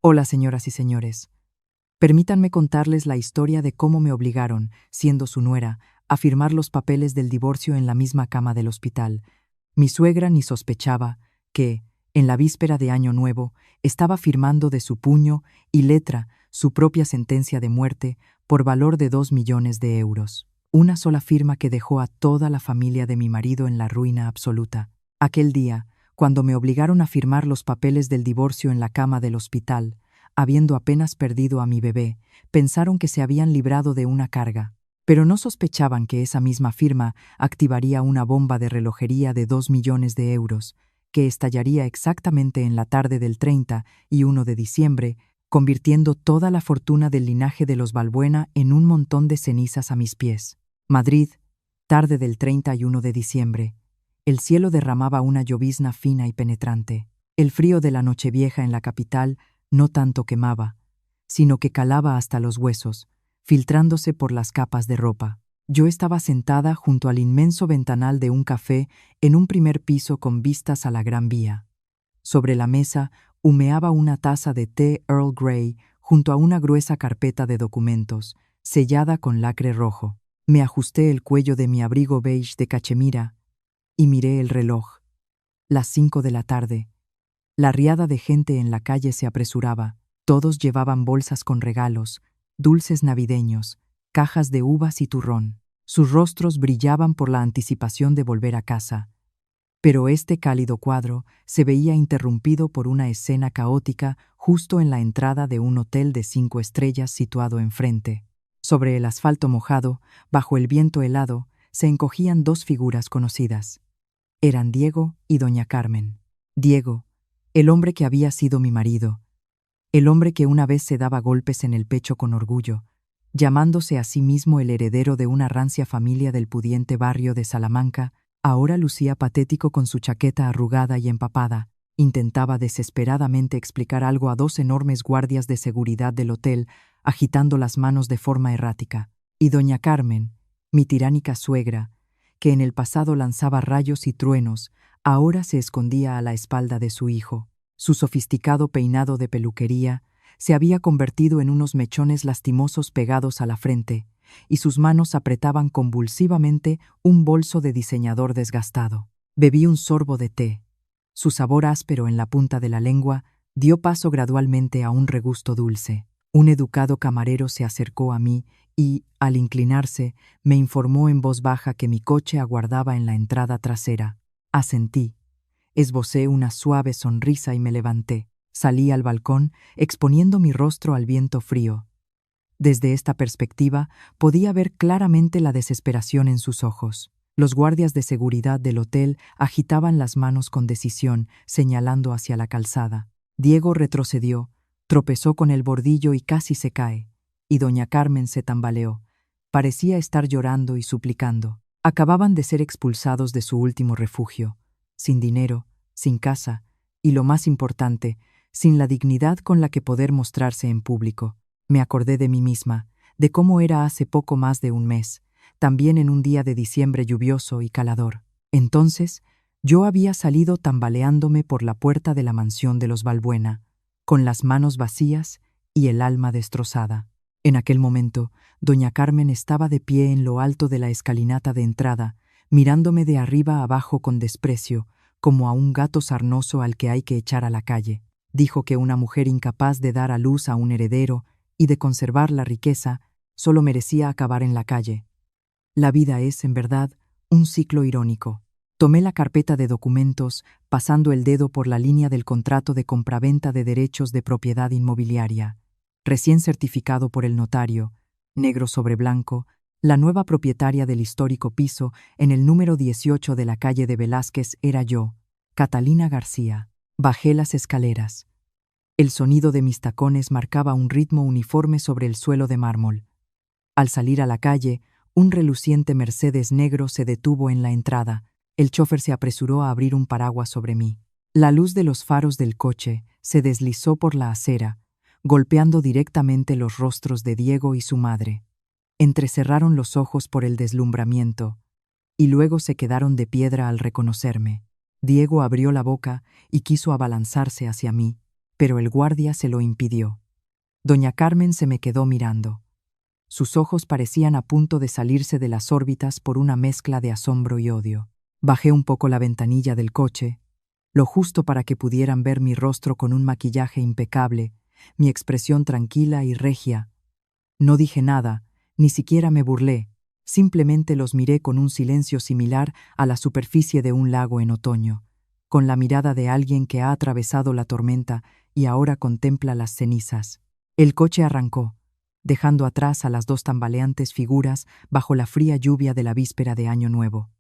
Hola, señoras y señores. Permítanme contarles la historia de cómo me obligaron, siendo su nuera, a firmar los papeles del divorcio en la misma cama del hospital. Mi suegra ni sospechaba que, en la víspera de Año Nuevo, estaba firmando de su puño y letra su propia sentencia de muerte por valor de 2 millones de euros. Una sola firma que dejó a toda la familia de mi marido en la ruina absoluta. Aquel día, cuando me obligaron a firmar los papeles del divorcio en la cama del hospital, habiendo apenas perdido a mi bebé, pensaron que se habían librado de una carga, pero no sospechaban que esa misma firma activaría una bomba de relojería de 2 millones de euros, que estallaría exactamente en la tarde del 30 y 1 de diciembre, convirtiendo toda la fortuna del linaje de los Balbuena en un montón de cenizas a mis pies. Madrid, tarde del 31 de diciembre. El cielo derramaba una llovizna fina y penetrante. El frío de la Nochevieja en la capital no tanto quemaba, sino que calaba hasta los huesos, filtrándose por las capas de ropa. Yo estaba sentada junto al inmenso ventanal de un café en un primer piso con vistas a la Gran Vía. Sobre la mesa humeaba una taza de té Earl Grey junto a una gruesa carpeta de documentos, sellada con lacre rojo. Me ajusté el cuello de mi abrigo beige de cachemira y miré el reloj. Las 5 de la tarde. La riada de gente en la calle se apresuraba. Todos llevaban bolsas con regalos, dulces navideños, cajas de uvas y turrón. Sus rostros brillaban por la anticipación de volver a casa. Pero este cálido cuadro se veía interrumpido por una escena caótica justo en la entrada de un hotel de 5 estrellas situado enfrente. Sobre el asfalto mojado, bajo el viento helado, se encogían dos figuras conocidas. Eran Diego y doña Carmen. Diego, el hombre que había sido mi marido, el hombre que una vez se daba golpes en el pecho con orgullo, llamándose a sí mismo el heredero de una rancia familia del pudiente barrio de Salamanca, ahora lucía patético con su chaqueta arrugada y empapada. Intentaba desesperadamente explicar algo a 2 enormes guardias de seguridad del hotel, agitando las manos de forma errática. Y doña Carmen, mi tiránica suegra, que en el pasado lanzaba rayos y truenos, ahora se escondía a la espalda de su hijo. Su sofisticado peinado de peluquería se había convertido en unos mechones lastimosos pegados a la frente, y sus manos apretaban convulsivamente un bolso de diseñador desgastado. Bebí un sorbo de té. Su sabor áspero en la punta de la lengua dio paso gradualmente a un regusto dulce. Un educado camarero se acercó a mí y, al inclinarse, me informó en voz baja que mi coche aguardaba en la entrada trasera. Asentí. Esbocé una suave sonrisa y me levanté. Salí al balcón, exponiendo mi rostro al viento frío. Desde esta perspectiva, podía ver claramente la desesperación en sus ojos. Los guardias de seguridad del hotel agitaban las manos con decisión, señalando hacia la calzada. Diego retrocedió, tropezó con el bordillo y casi se cae. Y doña Carmen se tambaleó. Parecía estar llorando y suplicando. Acababan de ser expulsados de su último refugio, sin dinero, sin casa, y lo más importante, sin la dignidad con la que poder mostrarse en público. Me acordé de mí misma, de cómo era hace poco más de un mes, también en un día de diciembre lluvioso y calador. Entonces, yo había salido tambaleándome por la puerta de la mansión de los Balbuena, con las manos vacías y el alma destrozada. En aquel momento, doña Carmen estaba de pie en lo alto de la escalinata de entrada, mirándome de arriba abajo con desprecio, como a un gato sarnoso al que hay que echar a la calle. Dijo que una mujer incapaz de dar a luz a un heredero y de conservar la riqueza solo merecía acabar en la calle. La vida es, en verdad, un ciclo irónico. Tomé la carpeta de documentos, pasando el dedo por la línea del contrato de compraventa de derechos de propiedad inmobiliaria. Recién certificado por el notario, negro sobre blanco, la nueva propietaria del histórico piso en el número 18 de la calle de Velázquez era yo, Catalina García. Bajé las escaleras. El sonido de mis tacones marcaba un ritmo uniforme sobre el suelo de mármol. Al salir a la calle, un reluciente Mercedes negro se detuvo en la entrada. El chófer se apresuró a abrir un paraguas sobre mí. La luz de los faros del coche se deslizó por la acera, golpeando directamente los rostros de Diego y su madre. Entrecerraron los ojos por el deslumbramiento, y luego se quedaron de piedra al reconocerme. Diego abrió la boca y quiso abalanzarse hacia mí, pero el guardia se lo impidió. Doña Carmen se me quedó mirando. Sus ojos parecían a punto de salirse de las órbitas por una mezcla de asombro y odio. Bajé un poco la ventanilla del coche, lo justo para que pudieran ver mi rostro con un maquillaje impecable, mi expresión tranquila y regia. No dije nada, ni siquiera me burlé, simplemente los miré con un silencio similar a la superficie de un lago en otoño, con la mirada de alguien que ha atravesado la tormenta y ahora contempla las cenizas. El coche arrancó, dejando atrás a las dos tambaleantes figuras bajo la fría lluvia de la víspera de Año Nuevo.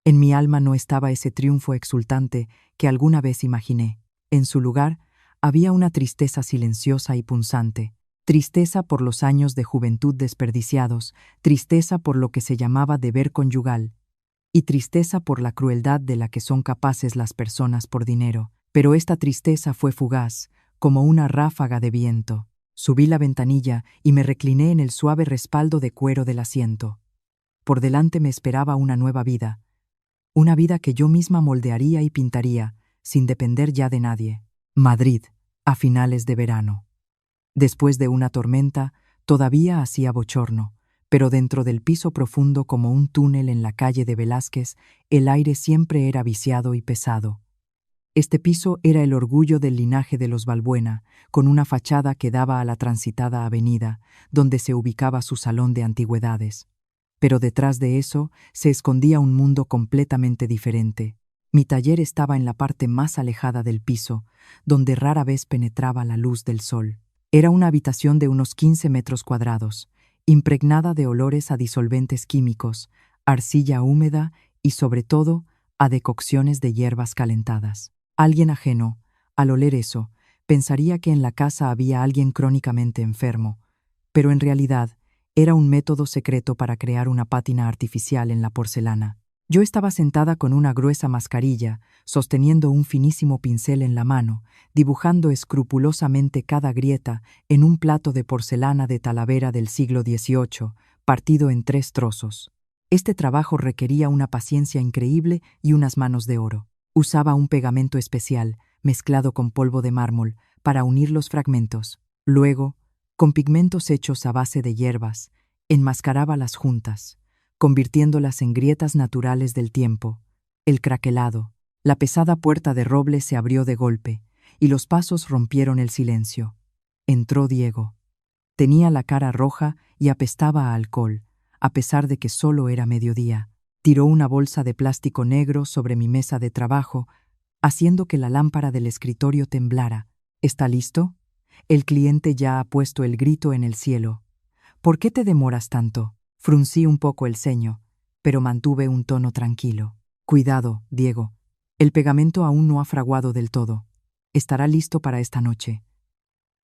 En mi alma no estaba ese triunfo exultante que alguna vez imaginé. En su lugar, había una tristeza silenciosa y punzante. Tristeza por los años de juventud desperdiciados, tristeza por lo que se llamaba deber conyugal, y tristeza por la crueldad de la que son capaces las personas por dinero. Pero esta tristeza fue fugaz, como una ráfaga de viento. Subí la ventanilla y me recliné en el suave respaldo de cuero del asiento. Por delante me esperaba una nueva vida, una vida que yo misma moldearía y pintaría, sin depender ya de nadie. Madrid, a finales de verano. Después de una tormenta, todavía hacía bochorno, pero dentro del piso profundo como un túnel en la calle de Velázquez, el aire siempre era viciado y pesado. Este piso era el orgullo del linaje de los Balbuena, con una fachada que daba a la transitada avenida, donde se ubicaba su salón de antigüedades. Pero detrás de eso se escondía un mundo completamente diferente. Mi taller estaba en la parte más alejada del piso, donde rara vez penetraba la luz del sol. Era una habitación de unos 15 metros cuadrados, impregnada de olores a disolventes químicos, arcilla húmeda y, sobre todo, a decocciones de hierbas calentadas. Alguien ajeno, al oler eso, pensaría que en la casa había alguien crónicamente enfermo, pero en realidad era un método secreto para crear una pátina artificial en la porcelana. Yo estaba sentada con una gruesa mascarilla, sosteniendo un finísimo pincel en la mano, dibujando escrupulosamente cada grieta en un plato de porcelana de Talavera del siglo XVIII, partido en 3 trozos. Este trabajo requería una paciencia increíble y unas manos de oro. Usaba un pegamento especial, mezclado con polvo de mármol, para unir los fragmentos. Luego, con pigmentos hechos a base de hierbas, enmascaraba las juntas, convirtiéndolas en grietas naturales del tiempo. El craquelado, la pesada puerta de roble se abrió de golpe, y los pasos rompieron el silencio. Entró Diego. Tenía la cara roja y apestaba a alcohol, a pesar de que solo era mediodía. Tiró una bolsa de plástico negro sobre mi mesa de trabajo, haciendo que la lámpara del escritorio temblara. ¿Está listo? El cliente ya ha puesto el grito en el cielo. ¿Por qué te demoras tanto? Fruncí un poco el ceño, pero mantuve un tono tranquilo. Cuidado, Diego. El pegamento aún no ha fraguado del todo. Estará listo para esta noche.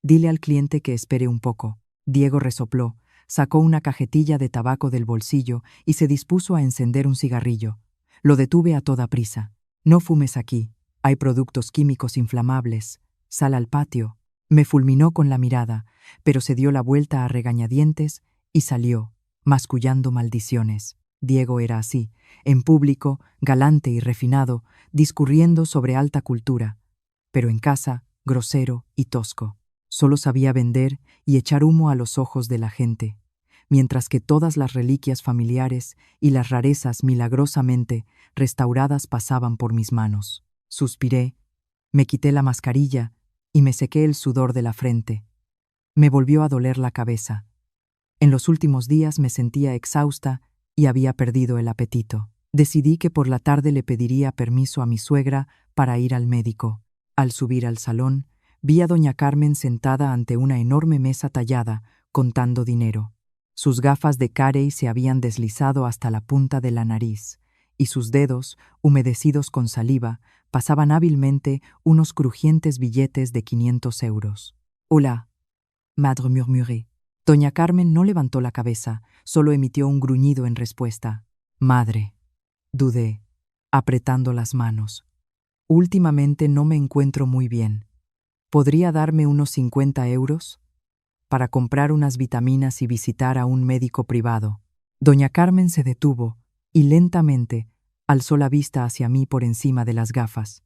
Dile al cliente que espere un poco. Diego resopló, sacó una cajetilla de tabaco del bolsillo y se dispuso a encender un cigarrillo. Lo detuve a toda prisa. No fumes aquí. Hay productos químicos inflamables. Sal al patio. Me fulminó con la mirada, pero se dio la vuelta a regañadientes y salió, mascullando maldiciones. Diego era así, en público, galante y refinado, discurriendo sobre alta cultura, pero en casa, grosero y tosco. Solo sabía vender y echar humo a los ojos de la gente, mientras que todas las reliquias familiares y las rarezas milagrosamente restauradas pasaban por mis manos. Suspiré, me quité la mascarilla y me sequé el sudor de la frente. Me volvió a doler la cabeza. En los últimos días me sentía exhausta y había perdido el apetito. Decidí que por la tarde le pediría permiso a mi suegra para ir al médico. Al subir al salón, vi a doña Carmen sentada ante una enorme mesa tallada, contando dinero. Sus gafas de carey se habían deslizado hasta la punta de la nariz, y sus dedos, humedecidos con saliva, pasaban hábilmente unos crujientes billetes de 500 euros. «Hola», madre murmuré. Doña Carmen no levantó la cabeza, solo emitió un gruñido en respuesta. «Madre», dudé, apretando las manos. «Últimamente no me encuentro muy bien. ¿Podría darme unos 50 euros? Para comprar unas vitaminas y visitar a un médico privado». Doña Carmen se detuvo y lentamente alzó la vista hacia mí por encima de las gafas.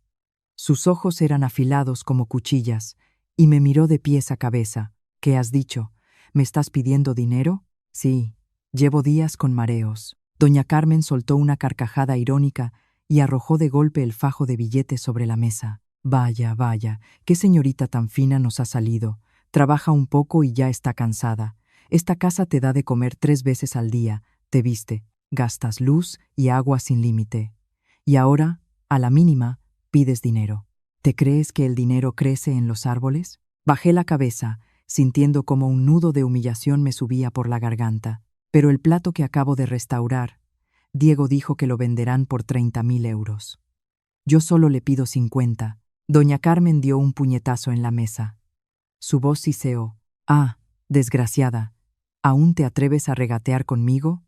Sus ojos eran afilados como cuchillas y me miró de pies a cabeza. ¿Qué has dicho? ¿Me estás pidiendo dinero? Sí, llevo días con mareos. Doña Carmen soltó una carcajada irónica y arrojó de golpe el fajo de billetes sobre la mesa. Vaya, vaya, qué señorita tan fina nos ha salido. Trabaja un poco y ya está cansada. Esta casa te da de comer 3 veces al día, te viste, gastas luz y agua sin límite. Y ahora, a la mínima, pides dinero. ¿Te crees que el dinero crece en los árboles? Bajé la cabeza, sintiendo como un nudo de humillación me subía por la garganta. Pero el plato que acabo de restaurar, Diego dijo que lo venderán por 30.000 euros. Yo solo le pido 50. Doña Carmen dio un puñetazo en la mesa. Su voz siseó. Ah, desgraciada, ¿aún te atreves a regatear conmigo?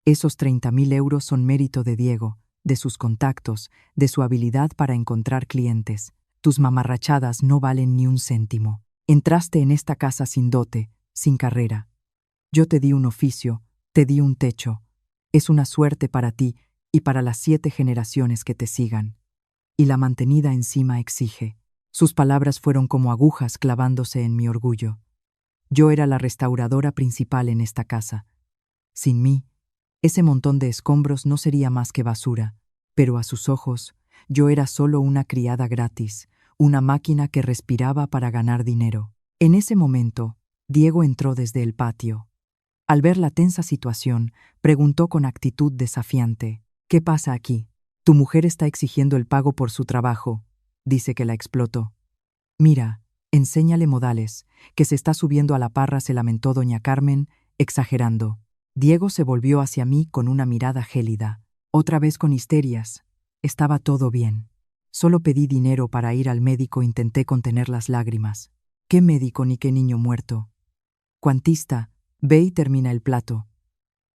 Esos 30.000 euros son mérito de Diego, de sus contactos, de su habilidad para encontrar clientes. Tus mamarrachadas no valen ni un céntimo. Entraste en esta casa sin dote, sin carrera. Yo te di un oficio, te di un techo. Es una suerte para ti y para las 7 generaciones que te sigan. Y la mantenida encima exige. Sus palabras fueron como agujas clavándose en mi orgullo. Yo era la restauradora principal en esta casa. Sin mí, ese montón de escombros no sería más que basura, pero a sus ojos, yo era solo una criada gratis, una máquina que respiraba para ganar dinero. En ese momento, Diego entró desde el patio. Al ver la tensa situación, preguntó con actitud desafiante: ¿Qué pasa aquí? Tu mujer está exigiendo el pago por su trabajo. Dice que la explotó. Mira, enséñale modales, que se está subiendo a la parra, se lamentó doña Carmen, exagerando. Diego se volvió hacia mí con una mirada gélida. Otra vez con histerias. Estaba todo bien. Solo pedí dinero para ir al médico, intenté contener las lágrimas. ¿Qué médico ni qué niño muerto? Cuantista, ve y termina el plato.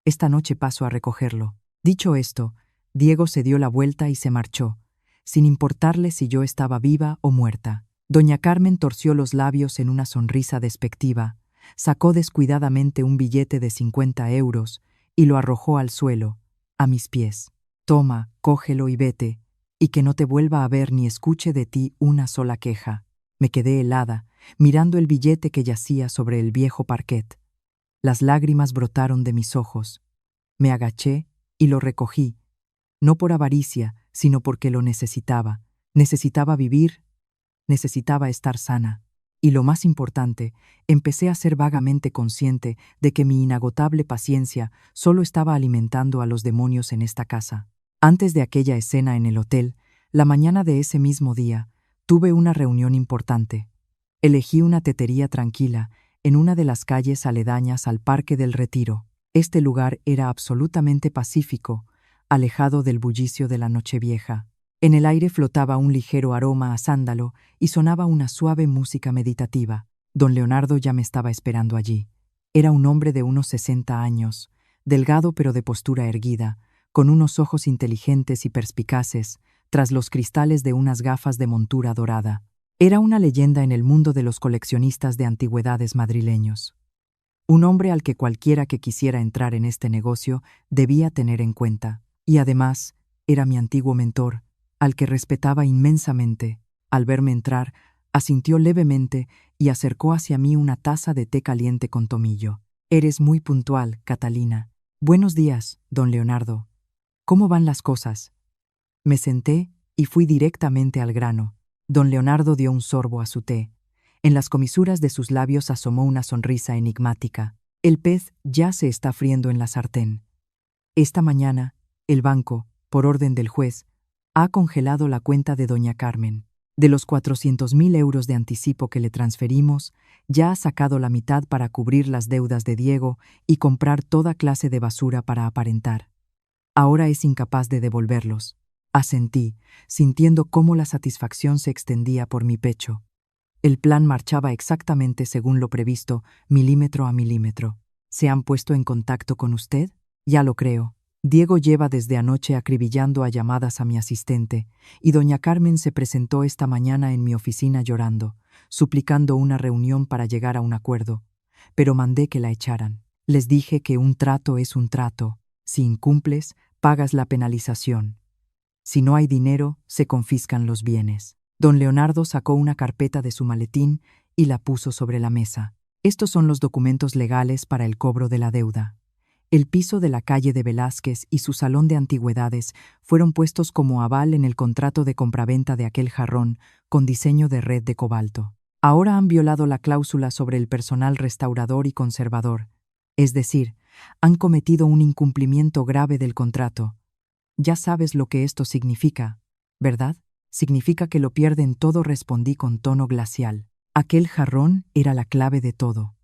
Esta noche paso a recogerlo. Dicho esto, Diego se dio la vuelta y se marchó, sin importarle si yo estaba viva o muerta. Doña Carmen torció los labios en una sonrisa despectiva, sacó descuidadamente un billete de 50 euros y lo arrojó al suelo, a mis pies. Toma, cógelo y vete, y que no te vuelva a ver ni escuche de ti una sola queja. Me quedé helada, mirando el billete que yacía sobre el viejo parquet. Las lágrimas brotaron de mis ojos. Me agaché y lo recogí, no por avaricia, sino porque lo necesitaba. Necesitaba vivir, necesitaba estar sana. Y lo más importante, empecé a ser vagamente consciente de que mi inagotable paciencia solo estaba alimentando a los demonios en esta casa. Antes de aquella escena en el hotel, la mañana de ese mismo día, tuve una reunión importante. Elegí una tetería tranquila en una de las calles aledañas al Parque del Retiro. Este lugar era absolutamente pacífico, alejado del bullicio de la Nochevieja. En el aire flotaba un ligero aroma a sándalo y sonaba una suave música meditativa. Don Leonardo ya me estaba esperando allí. Era un hombre de unos 60 años, delgado pero de postura erguida, con unos ojos inteligentes y perspicaces, tras los cristales de unas gafas de montura dorada. Era una leyenda en el mundo de los coleccionistas de antigüedades madrileños. Un hombre al que cualquiera que quisiera entrar en este negocio debía tener en cuenta. Y además, era mi antiguo mentor, al que respetaba inmensamente. Al verme entrar, asintió levemente y acercó hacia mí una taza de té caliente con tomillo. Eres muy puntual, Catalina. Buenos días, don Leonardo. ¿Cómo van las cosas? Me senté y fui directamente al grano. Don Leonardo dio un sorbo a su té. En las comisuras de sus labios asomó una sonrisa enigmática. El pez ya se está friendo en la sartén. Esta mañana, el banco, por orden del juez, ha congelado la cuenta de doña Carmen. De los 400.000 euros de anticipo que le transferimos, ya ha sacado la mitad para cubrir las deudas de Diego y comprar toda clase de basura para aparentar. Ahora es incapaz de devolverlos. Asentí, sintiendo cómo la satisfacción se extendía por mi pecho. El plan marchaba exactamente según lo previsto, milímetro a milímetro. ¿Se han puesto en contacto con usted? Ya lo creo. Diego lleva desde anoche acribillando a llamadas a mi asistente, y doña Carmen se presentó esta mañana en mi oficina llorando, suplicando una reunión para llegar a un acuerdo, pero mandé que la echaran. Les dije que un trato es un trato. Si incumples, pagas la penalización. Si no hay dinero, se confiscan los bienes. Don Leonardo sacó una carpeta de su maletín y la puso sobre la mesa. Estos son los documentos legales para el cobro de la deuda. El piso de la calle de Velázquez y su salón de antigüedades fueron puestos como aval en el contrato de compraventa de aquel jarrón con diseño de red de cobalto. Ahora han violado la cláusula sobre el personal restaurador y conservador, es decir, han cometido un incumplimiento grave del contrato. Ya sabes lo que esto significa, ¿verdad? Significa que lo pierden todo, respondí con tono glacial. Aquel jarrón era la clave de todo.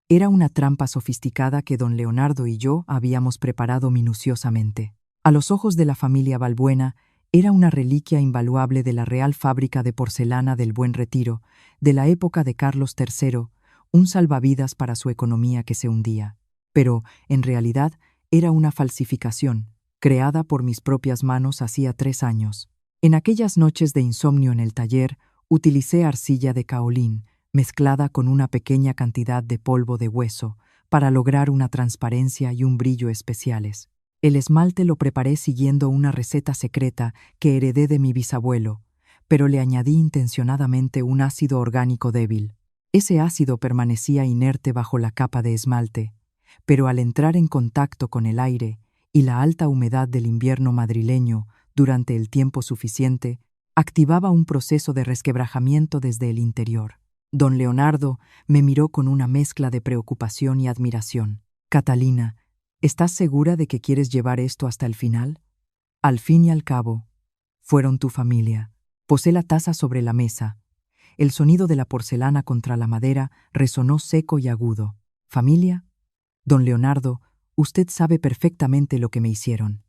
Era una trampa sofisticada que don Leonardo y yo habíamos preparado minuciosamente. A los ojos de la familia Balbuena, era una reliquia invaluable de la Real Fábrica de Porcelana del Buen Retiro, de la época de Carlos III, un salvavidas para su economía que se hundía. Pero, en realidad, era una falsificación, creada por mis propias manos hacía 3 años. En aquellas noches de insomnio en el taller, utilicé arcilla de caolín, mezclada con una pequeña cantidad de polvo de hueso, para lograr una transparencia y un brillo especiales. El esmalte lo preparé siguiendo una receta secreta que heredé de mi bisabuelo, pero le añadí intencionadamente un ácido orgánico débil. Ese ácido permanecía inerte bajo la capa de esmalte, pero al entrar en contacto con el aire y la alta humedad del invierno madrileño durante el tiempo suficiente, activaba un proceso de resquebrajamiento desde el interior. Don Leonardo me miró con una mezcla de preocupación y admiración. «Catalina, ¿estás segura de que quieres llevar esto hasta el final? Al fin y al cabo, fueron tu familia». Posé la taza sobre la mesa. El sonido de la porcelana contra la madera resonó seco y agudo. «¿Familia? Don Leonardo, usted sabe perfectamente lo que me hicieron.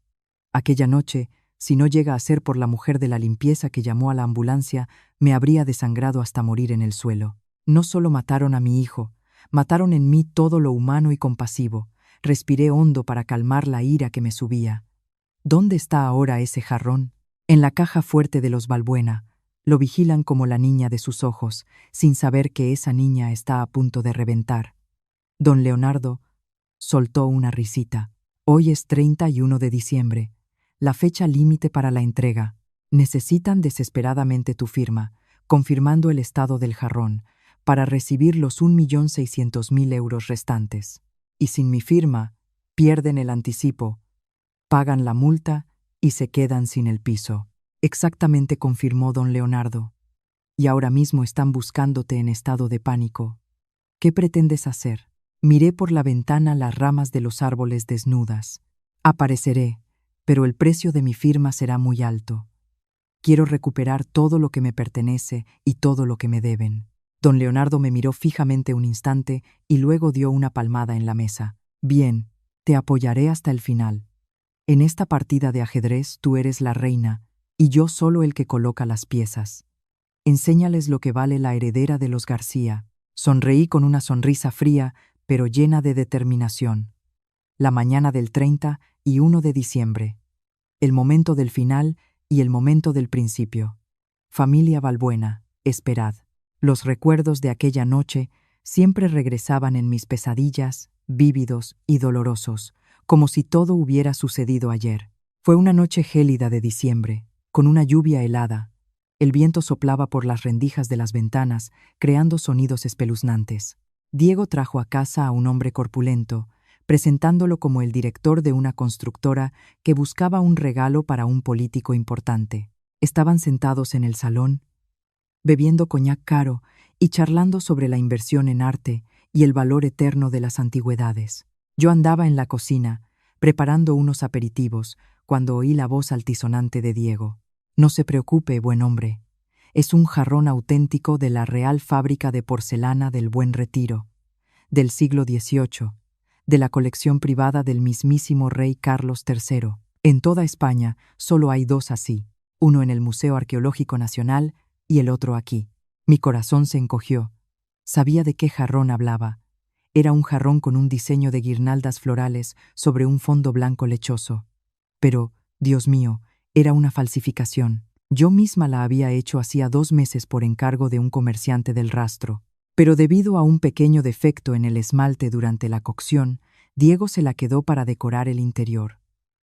Aquella noche, si no llega a ser por la mujer de la limpieza que llamó a la ambulancia, me habría desangrado hasta morir en el suelo. No solo mataron a mi hijo, mataron en mí todo lo humano y compasivo. Respiré hondo para calmar la ira que me subía. ¿Dónde está ahora ese jarrón? En la caja fuerte de los Balbuena. Lo vigilan como la niña de sus ojos, sin saber que esa niña está a punto de reventar». Don Leonardo soltó una risita. «Hoy es 31 de diciembre. La fecha límite para la entrega. Necesitan desesperadamente tu firma, confirmando el estado del jarrón, para recibir los 1.600.000 euros restantes. Y sin mi firma, pierden el anticipo, pagan la multa y se quedan sin el piso». «Exactamente», confirmó don Leonardo. «Y ahora mismo están buscándote en estado de pánico. ¿Qué pretendes hacer?» Miré por la ventana las ramas de los árboles desnudas. «Apareceré, pero el precio de mi firma será muy alto. Quiero recuperar todo lo que me pertenece y todo lo que me deben». Don Leonardo me miró fijamente un instante y luego dio una palmada en la mesa. «Bien, te apoyaré hasta el final. En esta partida de ajedrez tú eres la reina y yo solo el que coloca las piezas. Enséñales lo que vale la heredera de los García». Sonreí con una sonrisa fría, pero llena de determinación. La mañana del 31 de diciembre. El momento del final y el momento del principio. Familia Balbuena, esperad. Los recuerdos de aquella noche siempre regresaban en mis pesadillas, vívidos y dolorosos, como si todo hubiera sucedido ayer. Fue una noche gélida de diciembre, con una lluvia helada. El viento soplaba por las rendijas de las ventanas, creando sonidos espeluznantes. Diego trajo a casa a un hombre corpulento, presentándolo como el director de una constructora que buscaba un regalo para un político importante. Estaban sentados en el salón, bebiendo coñac caro y charlando sobre la inversión en arte y el valor eterno de las antigüedades. Yo andaba en la cocina, preparando unos aperitivos, cuando oí la voz altisonante de Diego. «No se preocupe, buen hombre. Es un jarrón auténtico de la Real Fábrica de Porcelana del Buen Retiro, del siglo XVIII, de la colección privada del mismísimo rey Carlos III. En toda España solo hay 2 así, uno en el Museo Arqueológico Nacional y el otro aquí». Mi corazón se encogió. Sabía de qué jarrón hablaba. Era un jarrón con un diseño de guirnaldas florales sobre un fondo blanco lechoso. Pero, Dios mío, era una falsificación. Yo misma la había hecho hacía 2 meses por encargo de un comerciante del Rastro. Pero debido a un pequeño defecto en el esmalte durante la cocción, Diego se la quedó para decorar el interior.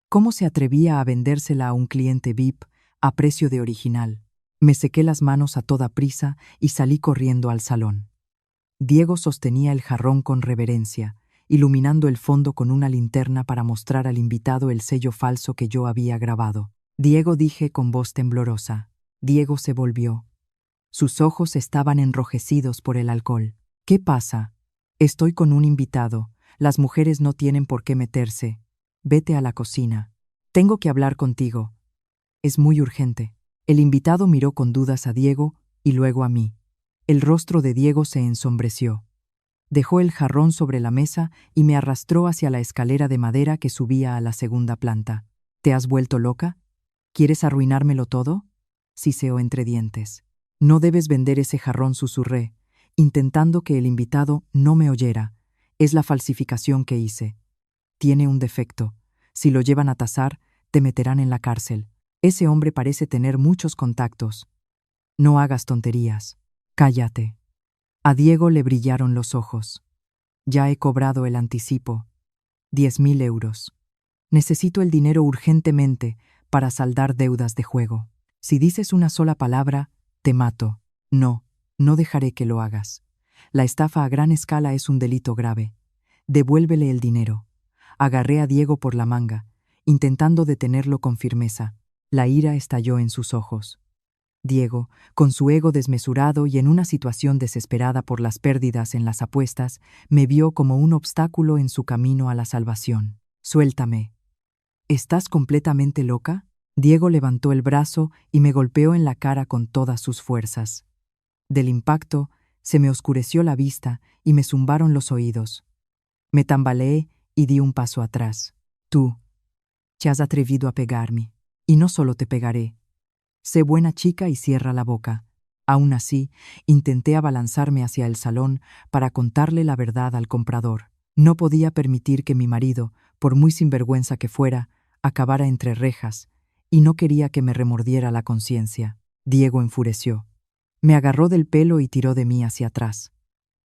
¿Cómo se atrevía a vendérsela a un cliente VIP a precio de original? Me sequé las manos a toda prisa y salí corriendo al salón. Diego sostenía el jarrón con reverencia, iluminando el fondo con una linterna para mostrar al invitado el sello falso que yo había grabado. Diego, dije con voz temblorosa. Diego se volvió. Sus ojos estaban enrojecidos por el alcohol. ¿Qué pasa? Estoy con un invitado. Las mujeres no tienen por qué meterse. Vete a la cocina. Tengo que hablar contigo. Es muy urgente. El invitado miró con dudas a Diego y luego a mí. El rostro de Diego se ensombreció. Dejó el jarrón sobre la mesa y me arrastró hacia la escalera de madera que subía a la segunda planta. ¿Te has vuelto loca? ¿Quieres arruinármelo todo? Siseó entre dientes. No debes vender ese jarrón, susurré, intentando que el invitado no me oyera. Es la falsificación que hice. Tiene un defecto. Si lo llevan a tasar, te meterán en la cárcel. Ese hombre parece tener muchos contactos. No hagas tonterías. Cállate. A Diego le brillaron los ojos. Ya he cobrado el anticipo. 10.000 euros. Necesito el dinero urgentemente para saldar deudas de juego. Si dices una sola palabra, te mato. No, no dejaré que lo hagas. La estafa a gran escala es un delito grave. Devuélvele el dinero. Agarré a Diego por la manga, intentando detenerlo con firmeza. La ira estalló en sus ojos. Diego, con su ego desmesurado y en una situación desesperada por las pérdidas en las apuestas, me vio como un obstáculo en su camino a la salvación. Suéltame. ¿Estás completamente loca? Diego levantó el brazo y me golpeó en la cara con todas sus fuerzas. Del impacto, se me oscureció la vista y me zumbaron los oídos. Me tambaleé y di un paso atrás. Tú, te has atrevido a pegarme. Y no solo te pegaré. Sé buena chica y cierra la boca. Aún así, intenté abalanzarme hacia el salón para contarle la verdad al comprador. No podía permitir que mi marido, por muy sinvergüenza que fuera, acabara entre rejas, y no quería que me remordiera la conciencia. Diego enfureció. Me agarró del pelo y tiró de mí hacia atrás.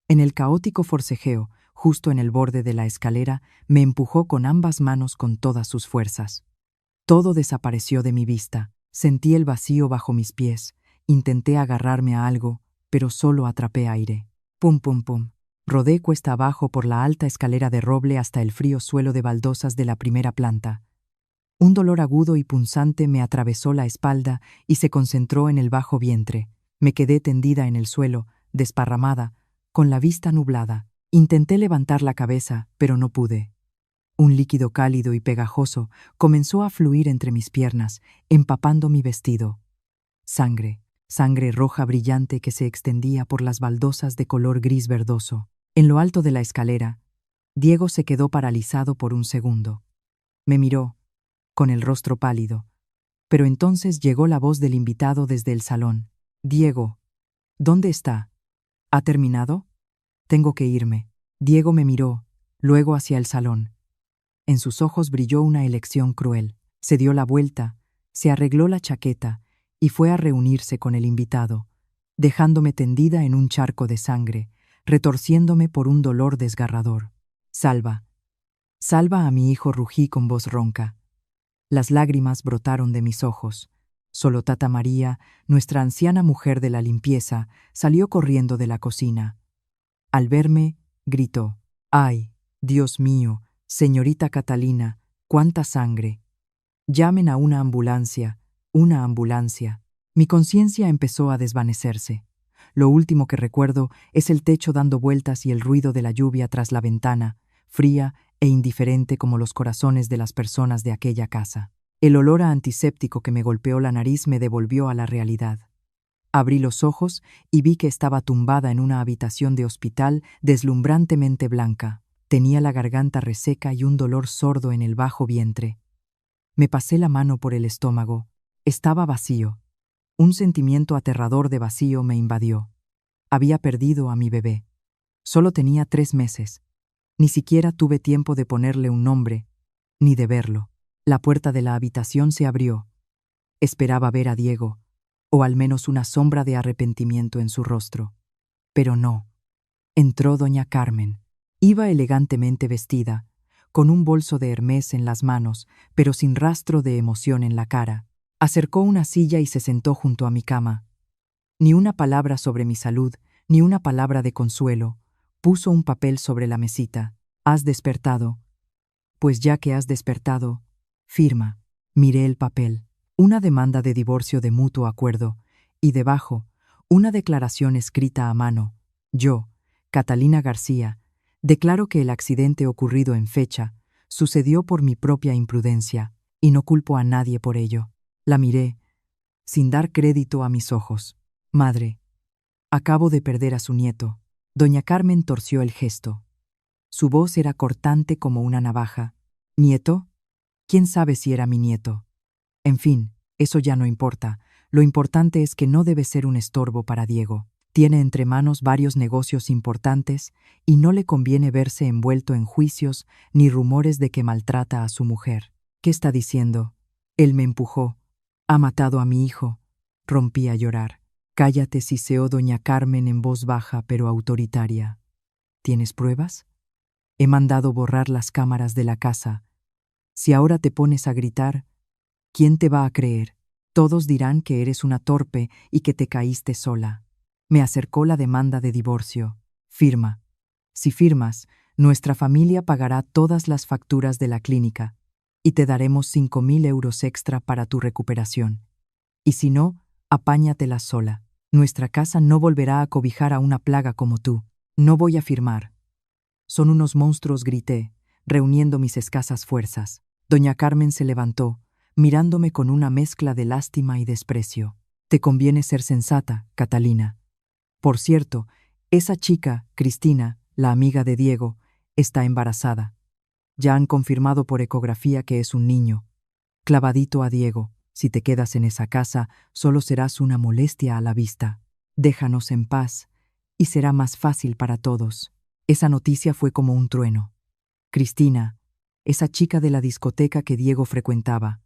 En el caótico forcejeo, justo en el borde de la escalera, me empujó con ambas manos con todas sus fuerzas. Todo desapareció de mi vista. Sentí el vacío bajo mis pies. Intenté agarrarme a algo, pero solo atrapé aire. Pum, pum, pum. Rodé cuesta abajo por la alta escalera de roble hasta el frío suelo de baldosas de la primera planta. Un dolor agudo y punzante me atravesó la espalda y se concentró en el bajo vientre. Me quedé tendida en el suelo, desparramada, con la vista nublada. Intenté levantar la cabeza, pero no pude. Un líquido cálido y pegajoso comenzó a fluir entre mis piernas, empapando mi vestido. Sangre, sangre roja brillante que se extendía por las baldosas de color gris verdoso. En lo alto de la escalera, Diego se quedó paralizado por un segundo. Me miró, con el rostro pálido, pero entonces llegó la voz del invitado desde el salón. Diego, ¿dónde está? ¿Ha terminado? Tengo que irme. Diego me miró, luego hacia el salón. En sus ojos brilló una elección cruel. Se dio la vuelta, se arregló la chaqueta y fue a reunirse con el invitado, dejándome tendida en un charco de sangre, retorciéndome por un dolor desgarrador. Salva, salva a mi hijo, rugí con voz ronca. Las lágrimas brotaron de mis ojos. Solo Tata María, nuestra anciana mujer de la limpieza, salió corriendo de la cocina. Al verme, gritó: «¡Ay, Dios mío, señorita Catalina, cuánta sangre! Llamen a una ambulancia, una ambulancia». Mi conciencia empezó a desvanecerse. Lo último que recuerdo es el techo dando vueltas y el ruido de la lluvia tras la ventana, fría e indiferente como los corazones de las personas de aquella casa. El olor a antiséptico que me golpeó la nariz me devolvió a la realidad. Abrí los ojos y vi que estaba tumbada en una habitación de hospital deslumbrantemente blanca. Tenía la garganta reseca y un dolor sordo en el bajo vientre. Me pasé la mano por el estómago. Estaba vacío. Un sentimiento aterrador de vacío me invadió. Había perdido a mi bebé. Solo tenía 3 meses. Ni siquiera tuve tiempo de ponerle un nombre, ni de verlo. La puerta de la habitación se abrió. Esperaba ver a Diego, o al menos una sombra de arrepentimiento en su rostro. Pero no. Entró doña Carmen. Iba elegantemente vestida, con un bolso de Hermès en las manos, pero sin rastro de emoción en la cara. Acercó una silla y se sentó junto a mi cama. Ni una palabra sobre mi salud, ni una palabra de consuelo, Puso un papel sobre la mesita. Has despertado. Pues ya que has despertado, firma. Miré el papel. Una demanda de divorcio de mutuo acuerdo, y debajo, una declaración escrita a mano. Yo, Catalina García, declaro que el accidente ocurrido en fecha sucedió por mi propia imprudencia, y no culpo a nadie por ello. La miré, sin dar crédito a mis ojos. Madre, acabo de perder a su nieto. Doña Carmen torció el gesto. Su voz era cortante como una navaja. ¿Nieto? ¿Quién sabe si era mi nieto? En fin, eso ya no importa. Lo importante es que no debe ser un estorbo para Diego. Tiene entre manos varios negocios importantes y no le conviene verse envuelto en juicios ni rumores de que maltrata a su mujer. ¿Qué está diciendo? Él me empujó. Ha matado a mi hijo. Rompí a llorar. Cállate, siseó doña Carmen en voz baja pero autoritaria. ¿Tienes pruebas? He mandado borrar las cámaras de la casa. Si ahora te pones a gritar, ¿quién te va a creer? Todos dirán que eres una torpe y que te caíste sola. Me acercó la demanda de divorcio. Firma. Si firmas, nuestra familia pagará todas las facturas de la clínica y te daremos 5.000 euros extra para tu recuperación. Y si no, apáñatela sola. Nuestra casa no volverá a cobijar a una plaga como tú. No voy a firmar. Son unos monstruos, grité, reuniendo mis escasas fuerzas. Doña Carmen se levantó, mirándome con una mezcla de lástima y desprecio. Te conviene ser sensata, Catalina. Por cierto, esa chica, Cristina, la amiga de Diego, está embarazada. Ya han confirmado por ecografía que es un niño. Clavadito a Diego, si te quedas en esa casa, solo serás una molestia a la vista. Déjanos en paz, y será más fácil para todos. Esa noticia fue como un trueno. Cristina, esa chica de la discoteca que Diego frecuentaba.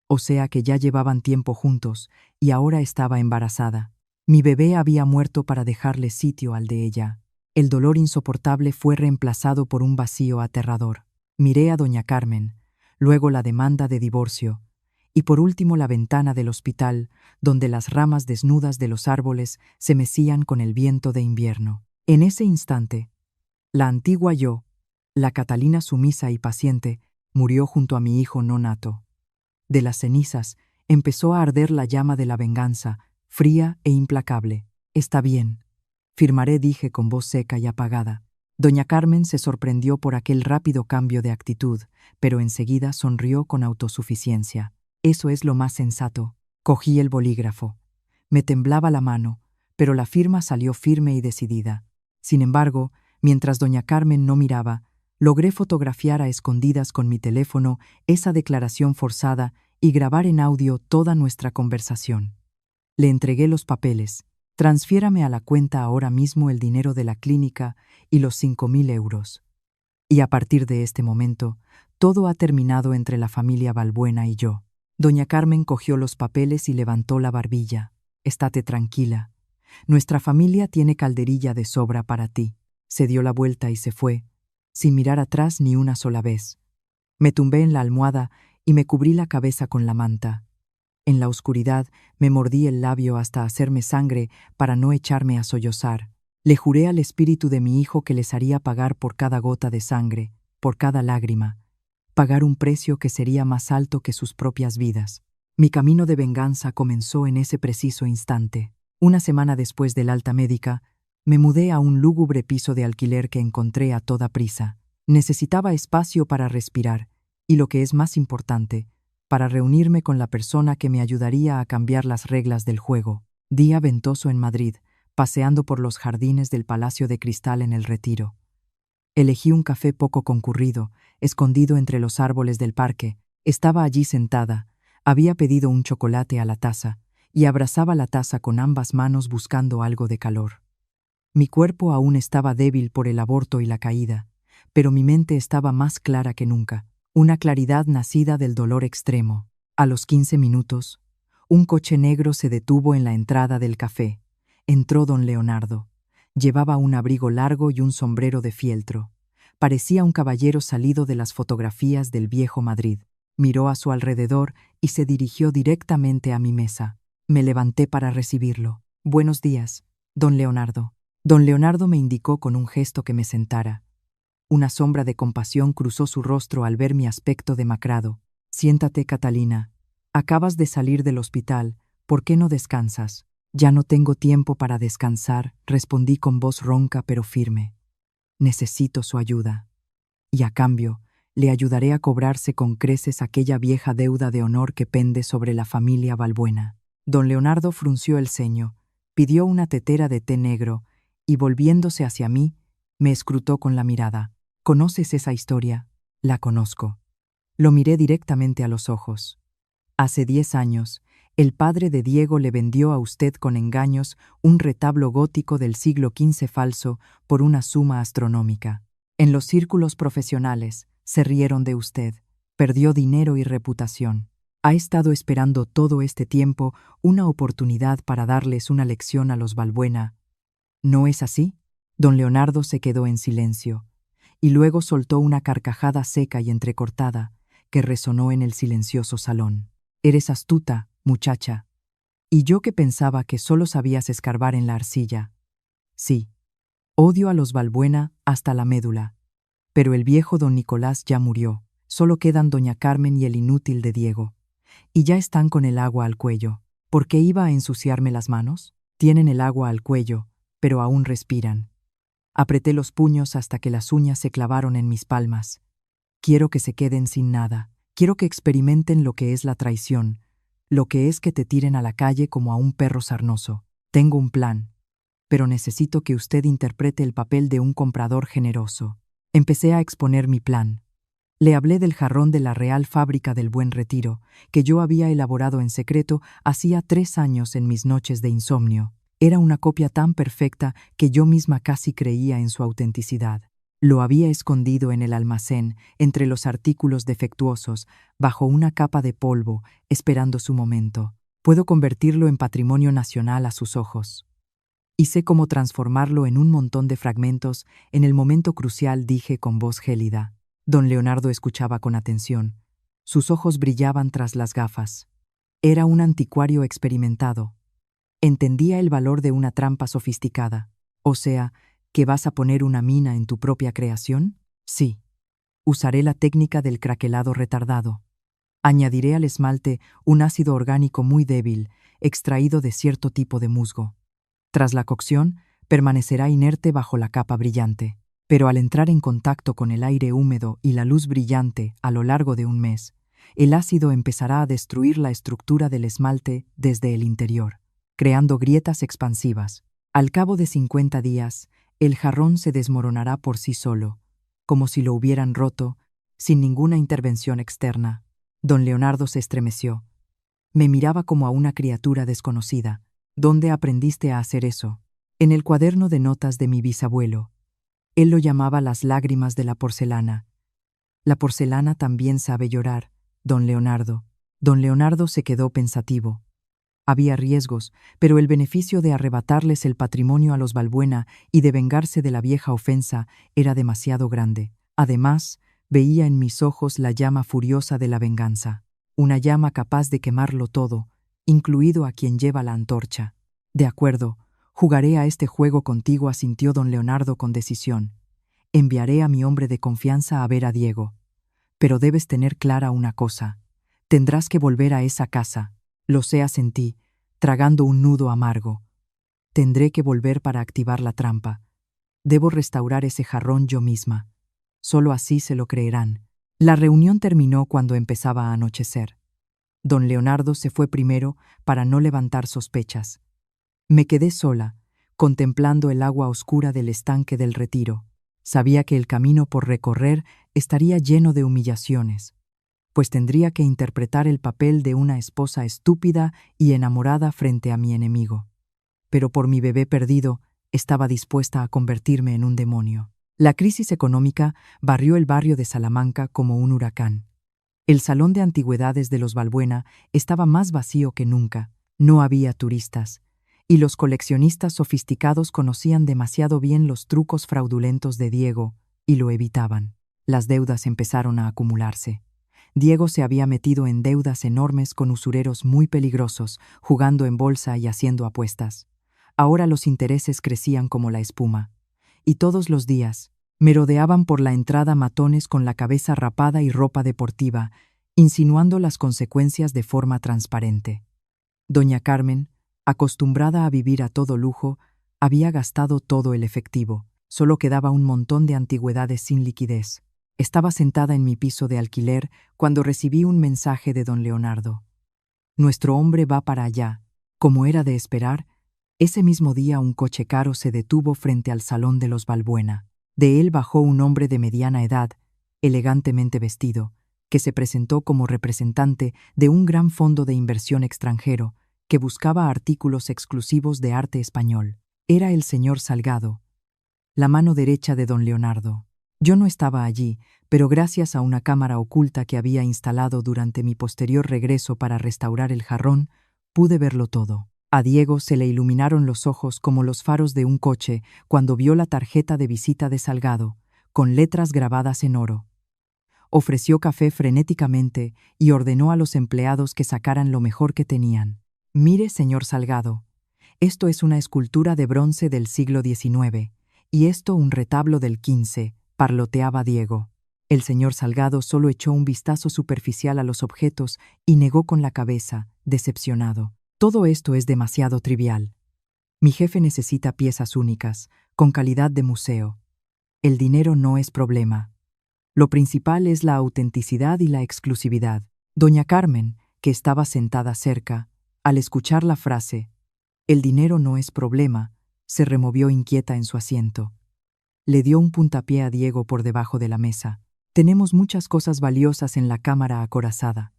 O sea que ya llevaban tiempo juntos, y ahora estaba embarazada. Mi bebé había muerto para dejarle sitio al de ella. El dolor insoportable fue reemplazado por un vacío aterrador. Miré a doña Carmen, luego la demanda de divorcio, y por último la ventana del hospital, donde las ramas desnudas de los árboles se mecían con el viento de invierno. En ese instante, la antigua yo, la Catalina sumisa y paciente, murió junto a mi hijo no nato. De las cenizas empezó a arder la llama de la venganza, fría e implacable. Está bien. Firmaré, dije con voz seca y apagada. Doña Carmen se sorprendió por aquel rápido cambio de actitud, pero enseguida sonrió con autosuficiencia. Eso es lo más sensato. Cogí el bolígrafo. Me temblaba la mano, pero la firma salió firme y decidida. Sin embargo, mientras doña Carmen no miraba, logré fotografiar a escondidas con mi teléfono esa declaración forzada y grabar en audio toda nuestra conversación. Le entregué los papeles. Transfiérame a la cuenta ahora mismo el dinero de la clínica y los 5.000 euros. Y a partir de este momento, todo ha terminado entre la familia Balbuena y yo. Doña Carmen cogió los papeles y levantó la barbilla. Estate tranquila. Nuestra familia tiene calderilla de sobra para ti. Se dio la vuelta y se fue, sin mirar atrás ni una sola vez. Me tumbé en la almohada y me cubrí la cabeza con la manta. En la oscuridad me mordí el labio hasta hacerme sangre para no echarme a sollozar. Le juré al espíritu de mi hijo que les haría pagar por cada gota de sangre, por cada lágrima, pagar un precio que sería más alto que sus propias vidas. Mi camino de venganza comenzó en ese preciso instante. Una semana después del alta médica, me mudé a un lúgubre piso de alquiler que encontré a toda prisa. Necesitaba espacio para respirar y, lo que es más importante, para reunirme con la persona que me ayudaría a cambiar las reglas del juego. Día ventoso en Madrid, paseando por los jardines del Palacio de Cristal en el Retiro. Elegí un café poco concurrido, escondido entre los árboles del parque. Estaba allí sentada, había pedido un chocolate a la taza y abrazaba la taza con ambas manos buscando algo de calor. Mi cuerpo aún estaba débil por el aborto y la caída, pero mi mente estaba más clara que nunca. Una claridad nacida del dolor extremo. A los 15 minutos, un coche negro se detuvo en la entrada del café. Entró don Leonardo. Llevaba un abrigo largo y un sombrero de fieltro. Parecía un caballero salido de las fotografías del viejo Madrid. Miró a su alrededor y se dirigió directamente a mi mesa. Me levanté para recibirlo. Buenos días, don Leonardo. Don Leonardo me indicó con un gesto que me sentara. Una sombra de compasión cruzó su rostro al ver mi aspecto demacrado. Siéntate, Catalina. Acabas de salir del hospital. ¿Por qué no descansas? Ya no tengo tiempo para descansar, respondí con voz ronca pero firme. Necesito su ayuda. Y a cambio, le ayudaré a cobrarse con creces aquella vieja deuda de honor que pende sobre la familia Balbuena. Don Leonardo frunció el ceño, pidió una tetera de té negro y, volviéndose hacia mí, me escrutó con la mirada. ¿Conoces esa historia? La conozco. Lo miré directamente a los ojos. Hace 10 años, el padre de Diego le vendió a usted con engaños un retablo gótico del siglo XV falso por una suma astronómica. En los círculos profesionales se rieron de usted, perdió dinero y reputación. Ha estado esperando todo este tiempo una oportunidad para darles una lección a los Balbuena. ¿No es así? Don Leonardo se quedó en silencio, y luego soltó una carcajada seca y entrecortada que resonó en el silencioso salón. Eres astuta, muchacha. Y yo que pensaba que solo sabías escarbar en la arcilla. Sí, odio a los Balbuena hasta la médula. Pero el viejo don Nicolás ya murió, solo quedan doña Carmen y el inútil de Diego. Y ya están con el agua al cuello. ¿Por qué iba a ensuciarme las manos? Tienen el agua al cuello, pero aún respiran. Apreté los puños hasta que las uñas se clavaron en mis palmas. Quiero que se queden sin nada. Quiero que experimenten lo que es la traición, lo que es que te tiren a la calle como a un perro sarnoso. Tengo un plan, pero necesito que usted interprete el papel de un comprador generoso. Empecé a exponer mi plan. Le hablé del jarrón de la Real Fábrica del Buen Retiro, que yo había elaborado en secreto hacía 3 años en mis noches de insomnio. Era una copia tan perfecta que yo misma casi creía en su autenticidad. Lo había escondido en el almacén, entre los artículos defectuosos, bajo una capa de polvo, esperando su momento. Puedo convertirlo en patrimonio nacional a sus ojos. Y sé cómo transformarlo en un montón de fragmentos. En el momento crucial dije con voz gélida. Don Leonardo escuchaba con atención. Sus ojos brillaban tras las gafas. Era un anticuario experimentado. Entendía el valor de una trampa sofisticada. O sea, ¿que vas a poner una mina en tu propia creación? Sí. Usaré la técnica del craquelado retardado. Añadiré al esmalte un ácido orgánico muy débil, extraído de cierto tipo de musgo. Tras la cocción, permanecerá inerte bajo la capa brillante. Pero al entrar en contacto con el aire húmedo y la luz brillante a lo largo de un mes, el ácido empezará a destruir la estructura del esmalte desde el interior, creando grietas expansivas. Al cabo de 50 días, el jarrón se desmoronará por sí solo, como si lo hubieran roto, sin ninguna intervención externa. Don Leonardo se estremeció. Me miraba como a una criatura desconocida. ¿Dónde aprendiste a hacer eso? En el cuaderno de notas de mi bisabuelo. Él lo llamaba las lágrimas de la porcelana. La porcelana también sabe llorar, don Leonardo. Don Leonardo se quedó pensativo. Había riesgos, pero el beneficio de arrebatarles el patrimonio a los Balbuena y de vengarse de la vieja ofensa era demasiado grande. Además, veía en mis ojos la llama furiosa de la venganza, una llama capaz de quemarlo todo, incluido a quien lleva la antorcha. De acuerdo, jugaré a este juego contigo, asintió don Leonardo con decisión. Enviaré a mi hombre de confianza a ver a Diego. Pero debes tener clara una cosa. Tendrás que volver a esa casa. Lo sé, asentí, tragando un nudo amargo. Tendré que volver para activar la trampa. Debo restaurar ese jarrón yo misma. Solo así se lo creerán. La reunión terminó cuando empezaba a anochecer. Don Leonardo se fue primero para no levantar sospechas. Me quedé sola, contemplando el agua oscura del estanque del Retiro. Sabía que el camino por recorrer estaría lleno de humillaciones, pues tendría que interpretar el papel de una esposa estúpida y enamorada frente a mi enemigo. Pero por mi bebé perdido, estaba dispuesta a convertirme en un demonio. La crisis económica barrió el barrio de Salamanca como un huracán. El salón de antigüedades de los Balbuena estaba más vacío que nunca. No había turistas, y los coleccionistas sofisticados conocían demasiado bien los trucos fraudulentos de Diego y lo evitaban. Las deudas empezaron a acumularse. Diego se había metido en deudas enormes con usureros muy peligrosos, jugando en bolsa y haciendo apuestas. Ahora los intereses crecían como la espuma. Y todos los días, merodeaban por la entrada matones con la cabeza rapada y ropa deportiva, insinuando las consecuencias de forma transparente. Doña Carmen, acostumbrada a vivir a todo lujo, había gastado todo el efectivo. Solo quedaba un montón de antigüedades sin liquidez. Estaba sentada en mi piso de alquiler cuando recibí un mensaje de don Leonardo. Nuestro hombre va para allá. Como era de esperar, ese mismo día un coche caro se detuvo frente al salón de los Balbuena. De él bajó un hombre de mediana edad, elegantemente vestido, que se presentó como representante de un gran fondo de inversión extranjero que buscaba artículos exclusivos de arte español. Era el señor Salgado, la mano derecha de don Leonardo. Yo no estaba allí, pero gracias a una cámara oculta que había instalado durante mi posterior regreso para restaurar el jarrón, pude verlo todo. A Diego se le iluminaron los ojos como los faros de un coche cuando vio la tarjeta de visita de Salgado, con letras grabadas en oro. Ofreció café frenéticamente y ordenó a los empleados que sacaran lo mejor que tenían. «Mire, señor Salgado, esto es una escultura de bronce del siglo XIX, y esto un retablo del XV», parloteaba Diego. El señor Salgado solo echó un vistazo superficial a los objetos y negó con la cabeza, decepcionado. «Todo esto es demasiado trivial. Mi jefe necesita piezas únicas, con calidad de museo. El dinero no es problema. Lo principal es la autenticidad y la exclusividad». Doña Carmen, que estaba sentada cerca, al escuchar la frase, «el dinero no es problema», se removió inquieta en su asiento. Le dio un puntapié a Diego por debajo de la mesa. «Tenemos muchas cosas valiosas en la cámara acorazada.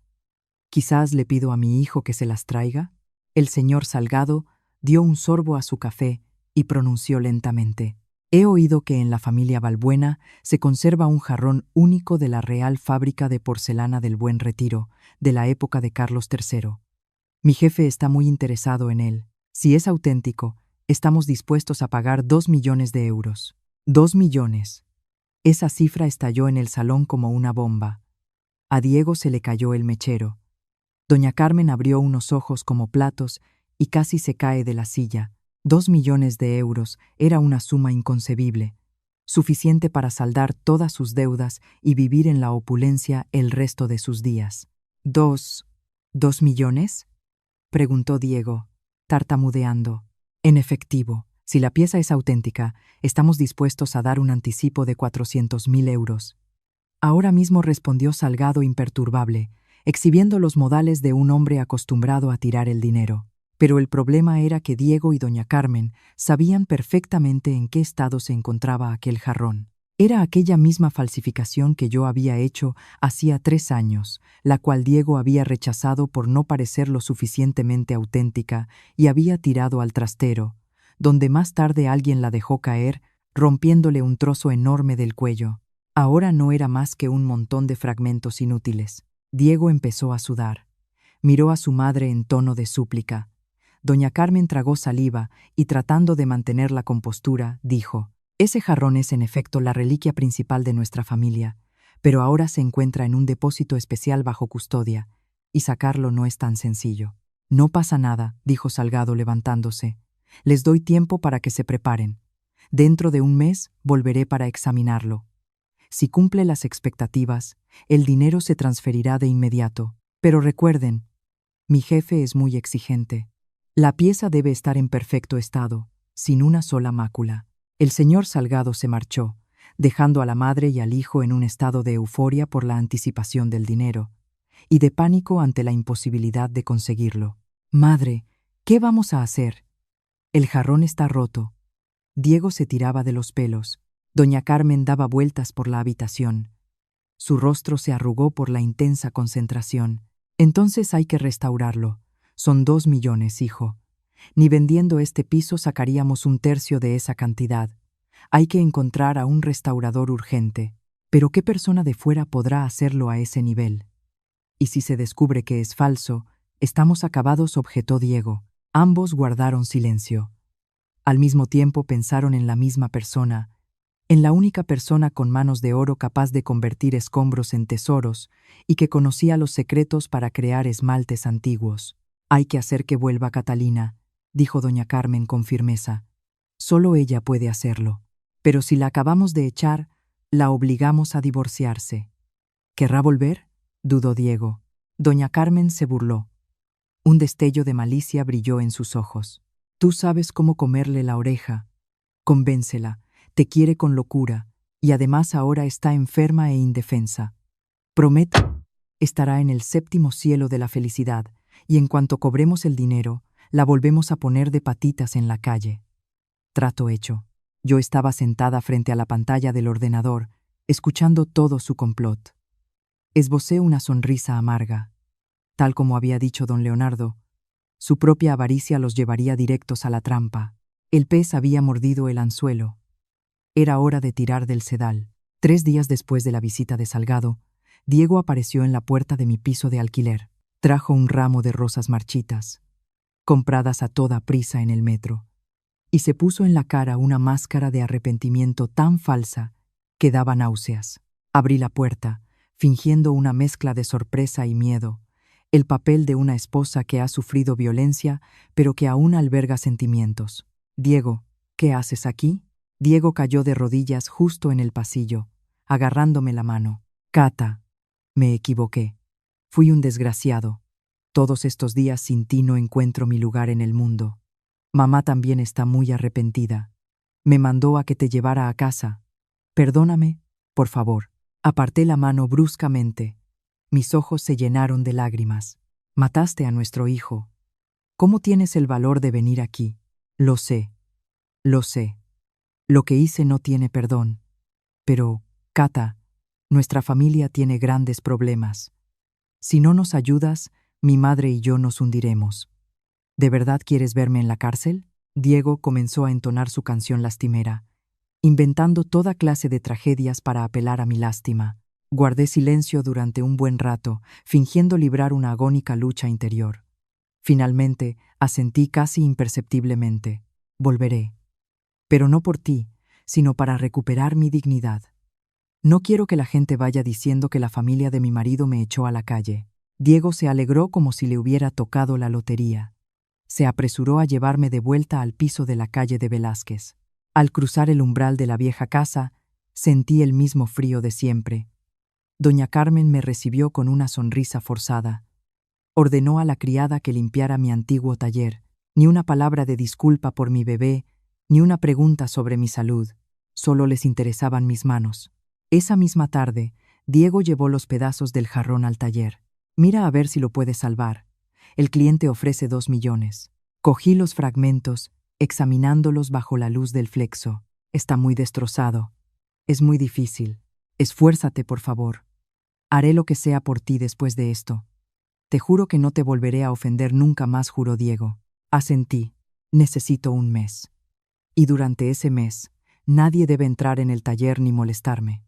Quizás le pido a mi hijo que se las traiga». El señor Salgado dio un sorbo a su café y pronunció lentamente: «He oído que en la familia Balbuena se conserva un jarrón único de la Real Fábrica de Porcelana del Buen Retiro, de la época de Carlos III. Mi jefe está muy interesado en él. Si es auténtico, estamos dispuestos a pagar 2 millones de euros». 2 millones. Esa cifra estalló en el salón como una bomba. A Diego se le cayó el mechero. Doña Carmen abrió unos ojos como platos y casi se cae de la silla. 2 millones de euros era una suma inconcebible, suficiente para saldar todas sus deudas y vivir en la opulencia el resto de sus días. ¿2 millones? Preguntó Diego, tartamudeando. En efectivo. Si la pieza es auténtica, estamos dispuestos a dar un anticipo de 400.000 euros. Ahora mismo, respondió Salgado imperturbable, exhibiendo los modales de un hombre acostumbrado a tirar el dinero. Pero el problema era que Diego y doña Carmen sabían perfectamente en qué estado se encontraba aquel jarrón. Era aquella misma falsificación que yo había hecho hacía 3 años, la cual Diego había rechazado por no parecer lo suficientemente auténtica y había tirado al trastero, donde más tarde alguien la dejó caer, rompiéndole un trozo enorme del cuello. Ahora no era más que un montón de fragmentos inútiles. Diego empezó a sudar. Miró a su madre en tono de súplica. Doña Carmen tragó saliva y, tratando de mantener la compostura, dijo: «Ese jarrón es en efecto la reliquia principal de nuestra familia, pero ahora se encuentra en un depósito especial bajo custodia, y sacarlo no es tan sencillo». «No pasa nada», dijo Salgado levantándose. «Les doy tiempo para que se preparen. Dentro de un mes volveré para examinarlo. Si cumple las expectativas, el dinero se transferirá de inmediato. Pero recuerden, mi jefe es muy exigente. La pieza debe estar en perfecto estado, sin una sola mácula». El señor Salgado se marchó, dejando a la madre y al hijo en un estado de euforia por la anticipación del dinero, y de pánico ante la imposibilidad de conseguirlo. «Madre, ¿qué vamos a hacer? El jarrón está roto». Diego se tiraba de los pelos. Doña Carmen daba vueltas por la habitación. Su rostro se arrugó por la intensa concentración. «Entonces hay que restaurarlo. Son 2 millones, hijo. Ni vendiendo este piso sacaríamos 1/3 de esa cantidad. Hay que encontrar a un restaurador urgente. Pero ¿qué persona de fuera podrá hacerlo a ese nivel? Y si se descubre que es falso, estamos acabados», objetó Diego. Ambos guardaron silencio. Al mismo tiempo pensaron en la misma persona, en la única persona con manos de oro capaz de convertir escombros en tesoros y que conocía los secretos para crear esmaltes antiguos. «Hay que hacer que vuelva Catalina. dijo doña Carmen con firmeza. Solo ella puede hacerlo. Pero si la acabamos de echar, la obligamos a divorciarse. ¿Querrá volver?, dudó Diego. Doña Carmen se burló. Un destello de malicia brilló en sus ojos. Tú sabes cómo comerle la oreja. Convéncela, te quiere con locura, y además ahora está enferma e indefensa. Prometo, estará en el séptimo cielo de la felicidad, y en cuanto cobremos el dinero, la volvemos a poner de patitas en la calle. Trato hecho. Yo estaba sentada frente a la pantalla del ordenador, escuchando todo su complot. Esbocé una sonrisa amarga. Tal como había dicho don Leonardo, su propia avaricia los llevaría directos a la trampa. El pez había mordido el anzuelo. Era hora de tirar del sedal. 3 días después de la visita de Salgado, Diego apareció en la puerta de mi piso de alquiler. Trajo un ramo de rosas marchitas, compradas a toda prisa en el metro, y se puso en la cara una máscara de arrepentimiento tan falsa que daba náuseas. Abrí la puerta, fingiendo una mezcla de sorpresa y miedo, el papel de una esposa que ha sufrido violencia, pero que aún alberga sentimientos. Diego, ¿qué haces aquí? Diego cayó de rodillas justo en el pasillo, agarrándome la mano. Cata, me equivoqué. Fui un desgraciado. Todos estos días sin ti no encuentro mi lugar en el mundo. Mamá también está muy arrepentida. Me mandó a que te llevara a casa. Perdóname, por favor. Aparté la mano bruscamente. Mis ojos se llenaron de lágrimas. Mataste a nuestro hijo. ¿Cómo tienes el valor de venir aquí? Lo sé. Lo sé. Lo que hice no tiene perdón. Pero, Cata, nuestra familia tiene grandes problemas. Si no nos ayudas, mi madre y yo nos hundiremos. ¿De verdad quieres verme en la cárcel? Diego comenzó a entonar su canción lastimera, inventando toda clase de tragedias para apelar a mi lástima. Guardé silencio durante un buen rato, fingiendo librar una agónica lucha interior. Finalmente, asentí casi imperceptiblemente. Volveré. Pero no por ti, sino para recuperar mi dignidad. No quiero que la gente vaya diciendo que la familia de mi marido me echó a la calle. Diego se alegró como si le hubiera tocado la lotería. Se apresuró a llevarme de vuelta al piso de la calle de Velázquez. Al cruzar el umbral de la vieja casa, sentí el mismo frío de siempre. Doña Carmen me recibió con una sonrisa forzada. Ordenó a la criada que limpiara mi antiguo taller. Ni una palabra de disculpa por mi bebé, ni una pregunta sobre mi salud. Solo les interesaban mis manos. Esa misma tarde, Diego llevó los pedazos del jarrón al taller. Mira a ver si lo puedes salvar. El cliente ofrece 2 millones. Cogí los fragmentos, examinándolos bajo la luz del flexo. Está muy destrozado. Es muy difícil. Esfuérzate, por favor. Haré lo que sea por ti después de esto. Te juro que no te volveré a ofender nunca más, juró Diego. Asentí. Necesito un mes. Y durante ese mes, nadie debe entrar en el taller ni molestarme.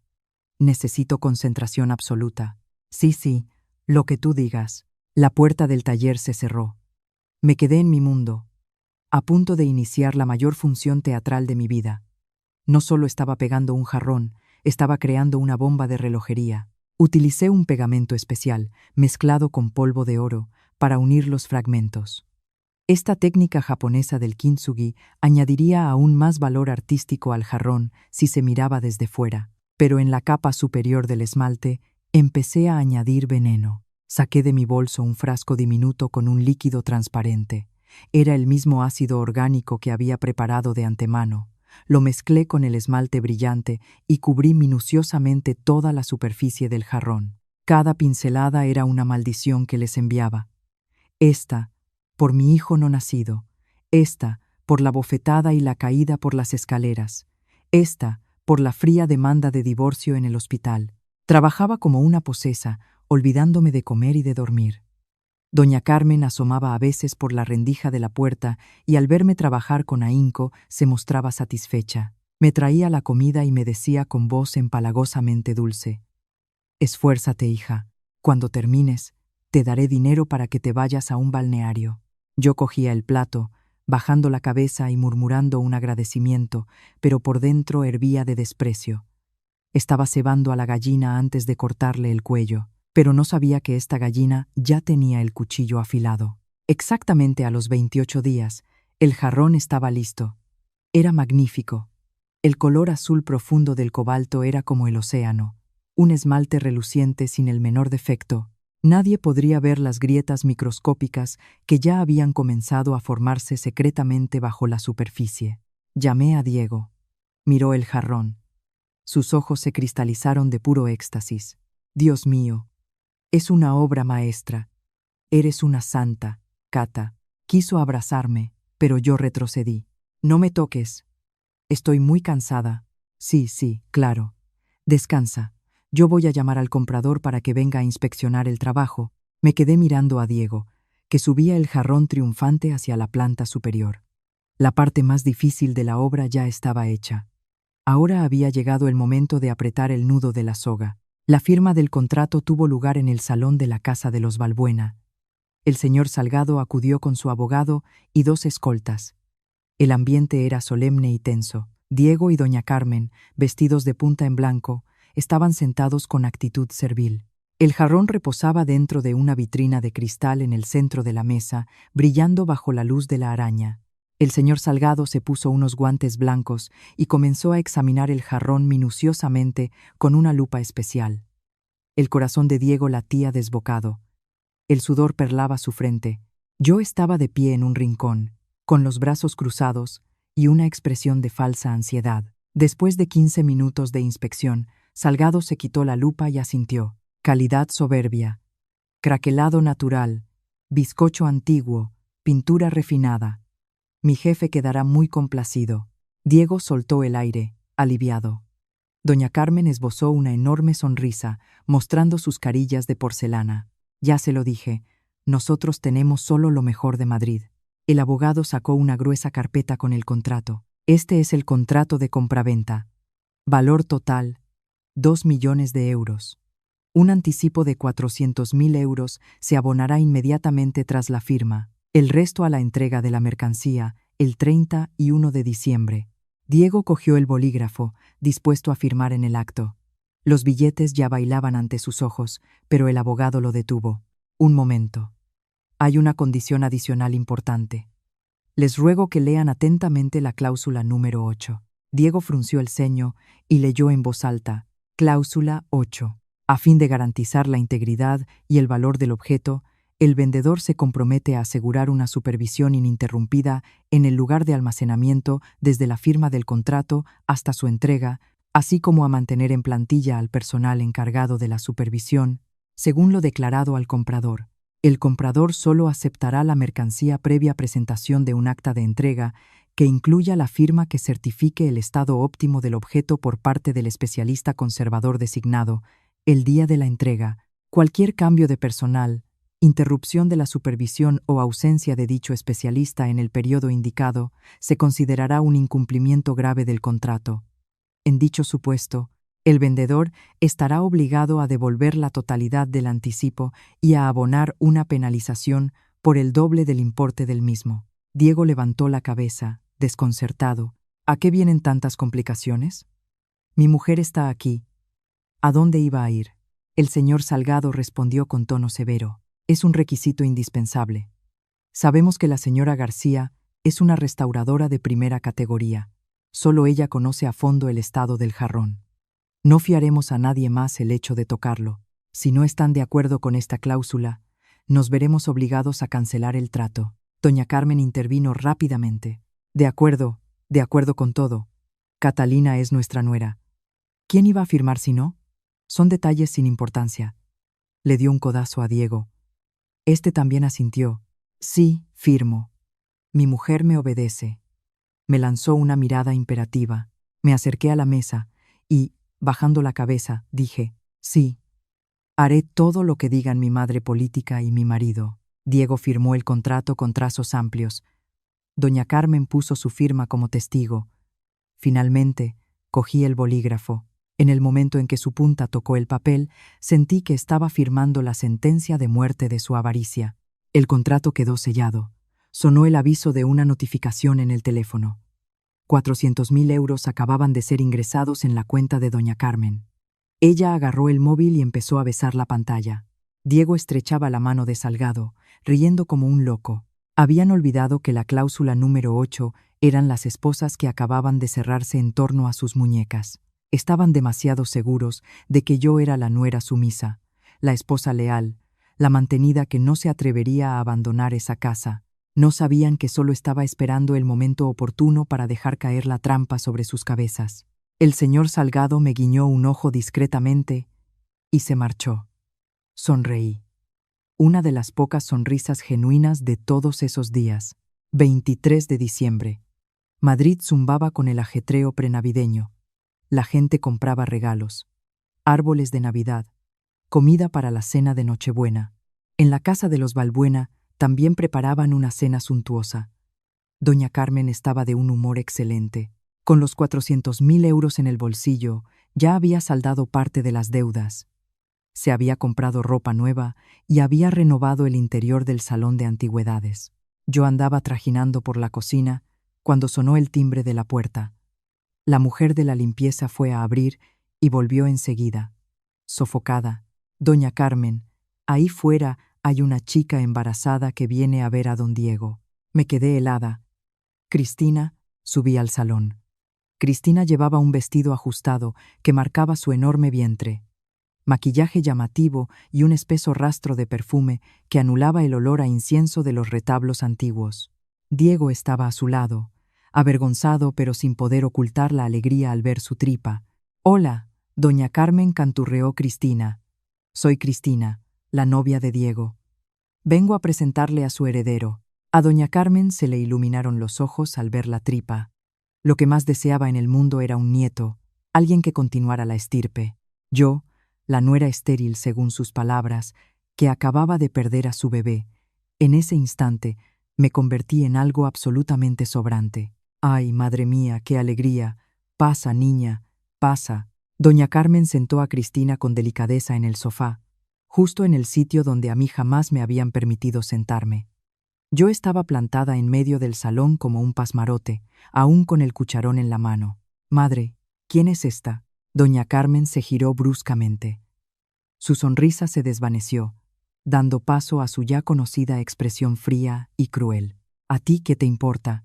Necesito concentración absoluta. Sí, lo que tú digas. La puerta del taller se cerró. Me quedé en mi mundo, a punto de iniciar la mayor función teatral de mi vida. No solo estaba pegando un jarrón, estaba creando una bomba de relojería. Utilicé un pegamento especial, mezclado con polvo de oro, para unir los fragmentos. Esta técnica japonesa del kintsugi añadiría aún más valor artístico al jarrón si se miraba desde fuera, pero en la capa superior del esmalte empecé a añadir veneno. Saqué de mi bolso un frasco diminuto con un líquido transparente. Era el mismo ácido orgánico que había preparado de antemano. Lo mezclé con el esmalte brillante y cubrí minuciosamente toda la superficie del jarrón. Cada pincelada era una maldición que les enviaba. Esta, por mi hijo no nacido. Esta, por la bofetada y la caída por las escaleras. Esta, por la fría demanda de divorcio en el hospital. Trabajaba como una posesa, olvidándome de comer y de dormir. Doña Carmen asomaba a veces por la rendija de la puerta y al verme trabajar con ahínco se mostraba satisfecha. Me traía la comida y me decía con voz empalagosamente dulce: «Esfuérzate, hija. Cuando termines, te daré dinero para que te vayas a un balneario». Yo cogía el plato, bajando la cabeza y murmurando un agradecimiento, pero por dentro hervía de desprecio. Estaba cebando a la gallina antes de cortarle el cuello, pero no sabía que esta gallina ya tenía el cuchillo afilado. Exactamente a los 28 días, El jarrón estaba listo. Era magnífico. El color azul profundo del cobalto era como el océano, un esmalte reluciente sin el menor defecto. Nadie podría ver las grietas microscópicas que ya habían comenzado a formarse secretamente bajo la superficie. Llamé a Diego. Miró el jarrón. Sus ojos se cristalizaron de puro éxtasis. Dios mío, es una obra maestra. Eres una santa, Cata. Quiso abrazarme, pero yo retrocedí. No me toques. Estoy muy cansada. Sí, claro. Descansa. Yo voy a llamar al comprador para que venga a inspeccionar el trabajo. Me quedé mirando a Diego, que subía el jarrón triunfante hacia la planta superior. La parte más difícil de la obra ya estaba hecha. Ahora había llegado el momento de apretar el nudo de la soga. La firma del contrato tuvo lugar en el salón de la casa de los Balbuena. El señor Salgado acudió con su abogado y 2 escoltas. El ambiente era solemne y tenso. Diego y doña Carmen, vestidos de punta en blanco, estaban sentados con actitud servil. El jarrón reposaba dentro de una vitrina de cristal en el centro de la mesa, brillando bajo la luz de la araña. El señor Salgado se puso unos guantes blancos y comenzó a examinar el jarrón minuciosamente con una lupa especial. El corazón de Diego latía desbocado. El sudor perlaba su frente. Yo estaba de pie en un rincón, con los brazos cruzados y una expresión de falsa ansiedad. Después de 15 minutos de inspección, Salgado se quitó la lupa y asintió. Calidad soberbia, craquelado natural, bizcocho antiguo, pintura refinada. Mi jefe quedará muy complacido. Diego soltó el aire, aliviado. Doña Carmen esbozó una enorme sonrisa, mostrando sus carillas de porcelana. Ya se lo dije, nosotros tenemos solo lo mejor de Madrid. El abogado sacó una gruesa carpeta con el contrato. Este es el contrato de compraventa. Valor total, 2 millones de euros. Un anticipo de 400.000 euros se abonará inmediatamente tras la firma. El resto a la entrega de la mercancía, el 31 de diciembre. Diego cogió el bolígrafo, dispuesto a firmar en el acto. Los billetes ya bailaban ante sus ojos, pero el abogado lo detuvo. Un momento. Hay una condición adicional importante. Les ruego que lean atentamente la cláusula número 8. Diego frunció el ceño y leyó en voz alta. Cláusula 8. A fin de garantizar la integridad y el valor del objeto, el vendedor se compromete a asegurar una supervisión ininterrumpida en el lugar de almacenamiento desde la firma del contrato hasta su entrega, así como a mantener en plantilla al personal encargado de la supervisión, según lo declarado al comprador. El comprador solo aceptará la mercancía previa presentación de un acta de entrega que incluya la firma que certifique el estado óptimo del objeto por parte del especialista conservador designado, el día de la entrega. Cualquier cambio de personal, interrupción de la supervisión o ausencia de dicho especialista en el periodo indicado se considerará un incumplimiento grave del contrato. En dicho supuesto, el vendedor estará obligado a devolver la totalidad del anticipo y a abonar una penalización por el doble del importe del mismo. Diego levantó la cabeza, desconcertado. ¿A qué vienen tantas complicaciones? Mi mujer está aquí. ¿A dónde iba a ir? El señor Salgado respondió con tono severo. Es un requisito indispensable. Sabemos que la señora García es una restauradora de primera categoría. Solo ella conoce a fondo el estado del jarrón. No fiaremos a nadie más el hecho de tocarlo. Si no están de acuerdo con esta cláusula, nos veremos obligados a cancelar el trato. Doña Carmen intervino rápidamente. De acuerdo con todo. Catalina es nuestra nuera. ¿Quién iba a firmar si no? Son detalles sin importancia. Le dio un codazo a Diego. Este también asintió. Sí, firmo. Mi mujer me obedece. Me lanzó una mirada imperativa. Me acerqué a la mesa y, bajando la cabeza, dije, sí, haré todo lo que digan mi madre política y mi marido. Diego firmó el contrato con trazos amplios. Doña Carmen puso su firma como testigo. Finalmente, cogí el bolígrafo. En el momento en que su punta tocó el papel, sentí que estaba firmando la sentencia de muerte de su avaricia. El contrato quedó sellado. Sonó el aviso de una notificación en el teléfono. 400.000 euros acababan de ser ingresados en la cuenta de doña Carmen. Ella agarró el móvil y empezó a besar la pantalla. Diego estrechaba la mano de Salgado, riendo como un loco. Habían olvidado que la cláusula número 8 eran las esposas que acababan de cerrarse en torno a sus muñecas. Estaban demasiado seguros de que yo era la nuera sumisa, la esposa leal, la mantenida que no se atrevería a abandonar esa casa. No sabían que solo estaba esperando el momento oportuno para dejar caer la trampa sobre sus cabezas. El señor Salgado me guiñó un ojo discretamente y se marchó. Sonreí. Una de las pocas sonrisas genuinas de todos esos días. 23 de diciembre. Madrid zumbaba con el ajetreo prenavideño. La gente compraba regalos, árboles de Navidad, comida para la cena de Nochebuena. En la casa de los Balbuena también preparaban una cena suntuosa. Doña Carmen estaba de un humor excelente. Con los 400.000 euros en el bolsillo, ya había saldado parte de las deudas. Se había comprado ropa nueva y había renovado el interior del salón de antigüedades. Yo andaba trajinando por la cocina cuando sonó el timbre de la puerta. La mujer de la limpieza fue a abrir y volvió enseguida, sofocada. Doña Carmen, ahí fuera hay una chica embarazada que viene a ver a don Diego. Me quedé helada. Cristina, subí al salón. Cristina llevaba un vestido ajustado que marcaba su enorme vientre, maquillaje llamativo y un espeso rastro de perfume que anulaba el olor a incienso de los retablos antiguos. Diego estaba a su lado, avergonzado pero sin poder ocultar la alegría al ver su tripa. «Hola», doña Carmen, canturreó Cristina. «Soy Cristina, la novia de Diego. Vengo a presentarle a su heredero». A doña Carmen se le iluminaron los ojos al ver la tripa. Lo que más deseaba en el mundo era un nieto, alguien que continuara la estirpe. Yo, la nuera estéril según sus palabras, que acababa de perder a su bebé, en ese instante me convertí en algo absolutamente sobrante. «Ay, madre mía, qué alegría! Pasa, niña, pasa». Doña Carmen sentó a Cristina con delicadeza en el sofá, justo en el sitio donde a mí jamás me habían permitido sentarme. Yo estaba plantada en medio del salón como un pasmarote, aún con el cucharón en la mano. «Madre, ¿quién es esta?». Doña Carmen se giró bruscamente. Su sonrisa se desvaneció, dando paso a su ya conocida expresión fría y cruel. «¿A ti qué te importa?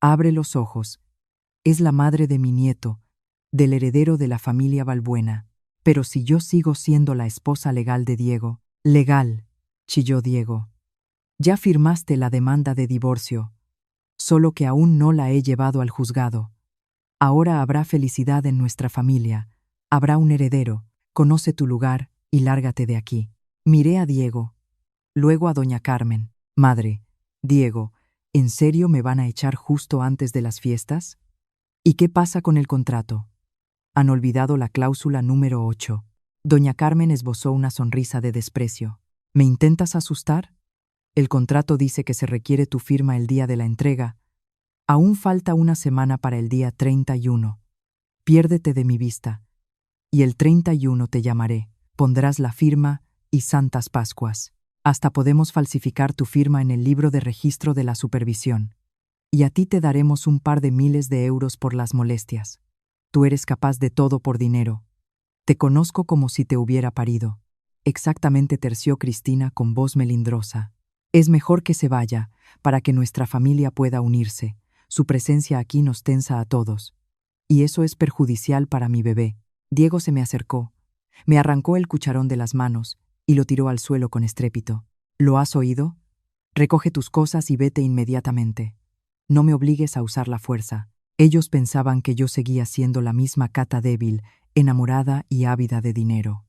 Abre los ojos. Es la madre de mi nieto, del heredero de la familia Balbuena. Pero si yo sigo siendo la esposa legal de Diego». «Legal», chilló Diego. «Ya firmaste la demanda de divorcio, solo que aún no la he llevado al juzgado. Ahora habrá felicidad en nuestra familia, habrá un heredero, conoce tu lugar y lárgate de aquí». Miré a Diego, luego a doña Carmen. «Madre, Diego, ¿en serio me van a echar justo antes de las fiestas? ¿Y qué pasa con el contrato? Han olvidado la cláusula número 8. Doña Carmen esbozó una sonrisa de desprecio. «¿Me intentas asustar? El contrato dice que se requiere tu firma el día de la entrega. Aún falta una semana para el día 31. Piérdete de mi vista. Y el 31 te llamaré, pondrás la firma y Santas Pascuas. Hasta podemos falsificar tu firma en el libro de registro de la supervisión. Y a ti te daremos un par de miles de euros por las molestias. Tú eres capaz de todo por dinero. Te conozco como si te hubiera parido». Exactamente, terció Cristina con voz melindrosa. «Es mejor que se vaya, para que nuestra familia pueda unirse. Su presencia aquí nos tensa a todos. Y eso es perjudicial para mi bebé». Diego se me acercó, me arrancó el cucharón de las manos y lo tiró al suelo con estrépito. «¿Lo has oído? Recoge tus cosas y vete inmediatamente. No me obligues a usar la fuerza». Ellos pensaban que yo seguía siendo la misma Cata débil, enamorada y ávida de dinero.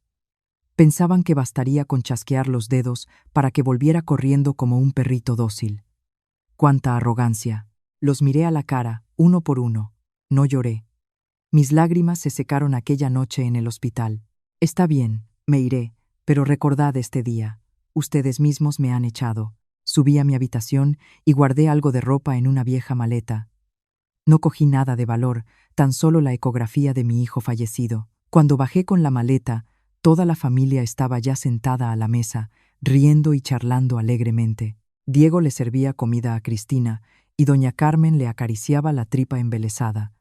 Pensaban que bastaría con chasquear los dedos para que volviera corriendo como un perrito dócil. ¡Cuánta arrogancia! Los miré a la cara, uno por uno. No lloré. Mis lágrimas se secaron aquella noche en el hospital. «Está bien, me iré, pero recordad este día. Ustedes mismos me han echado». Subí a mi habitación y guardé algo de ropa en una vieja maleta. No cogí nada de valor, tan solo la ecografía de mi hijo fallecido. Cuando bajé con la maleta, toda la familia estaba ya sentada a la mesa, riendo y charlando alegremente. Diego le servía comida a Cristina y doña Carmen le acariciaba la tripa embelesada.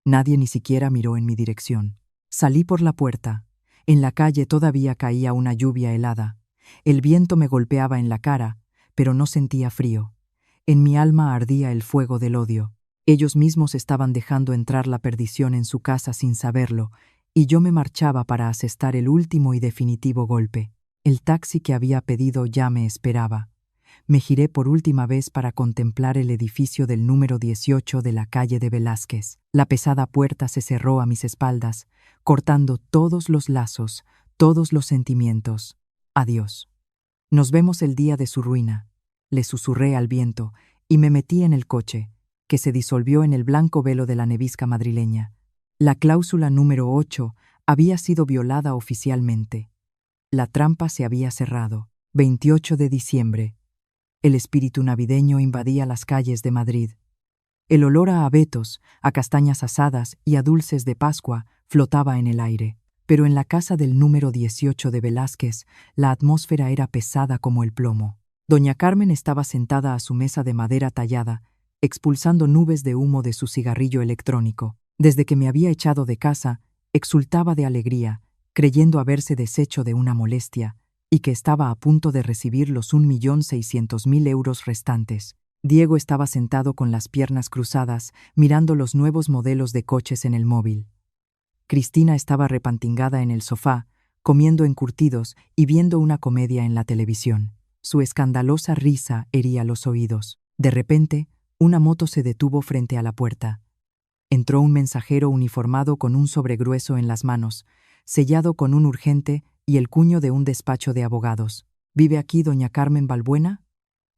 Nadie ni siquiera miró en mi dirección. Salí por la puerta. En la calle todavía caía una lluvia helada. El viento me golpeaba en la cara, pero no sentía frío. En mi alma ardía el fuego del odio. Ellos mismos estaban dejando entrar la perdición en su casa sin saberlo, y yo me marchaba para asestar el último y definitivo golpe. El taxi que había pedido ya me esperaba. Me giré por última vez para contemplar el edificio del número 18 de la calle de Velázquez. La pesada puerta se cerró a mis espaldas, cortando todos los lazos, todos los sentimientos. Adiós. Nos vemos el día de su ruina. Le susurré al viento y me metí en el coche, que se disolvió en el blanco velo de la nevisca madrileña. La cláusula número 8 había sido violada oficialmente. La trampa se había cerrado. 28 de diciembre. El espíritu navideño invadía las calles de Madrid. El olor a abetos, a castañas asadas y a dulces de Pascua flotaba en el aire. Pero en la casa del número 18 de Velázquez, la atmósfera era pesada como el plomo. Doña Carmen estaba sentada a su mesa de madera tallada, expulsando nubes de humo de su cigarrillo electrónico. Desde que me había echado de casa, exultaba de alegría, creyendo haberse deshecho de una molestia, y que estaba a punto de recibir los 1.600.000 euros restantes. Diego estaba sentado con las piernas cruzadas, mirando los nuevos modelos de coches en el móvil. Cristina estaba repantingada en el sofá, comiendo encurtidos y viendo una comedia en la televisión. Su escandalosa risa hería los oídos. De repente, una moto se detuvo frente a la puerta. Entró un mensajero uniformado con un sobregrueso en las manos, sellado con un urgente y el cuño de un despacho de abogados. ¿Vive aquí doña Carmen Balbuena?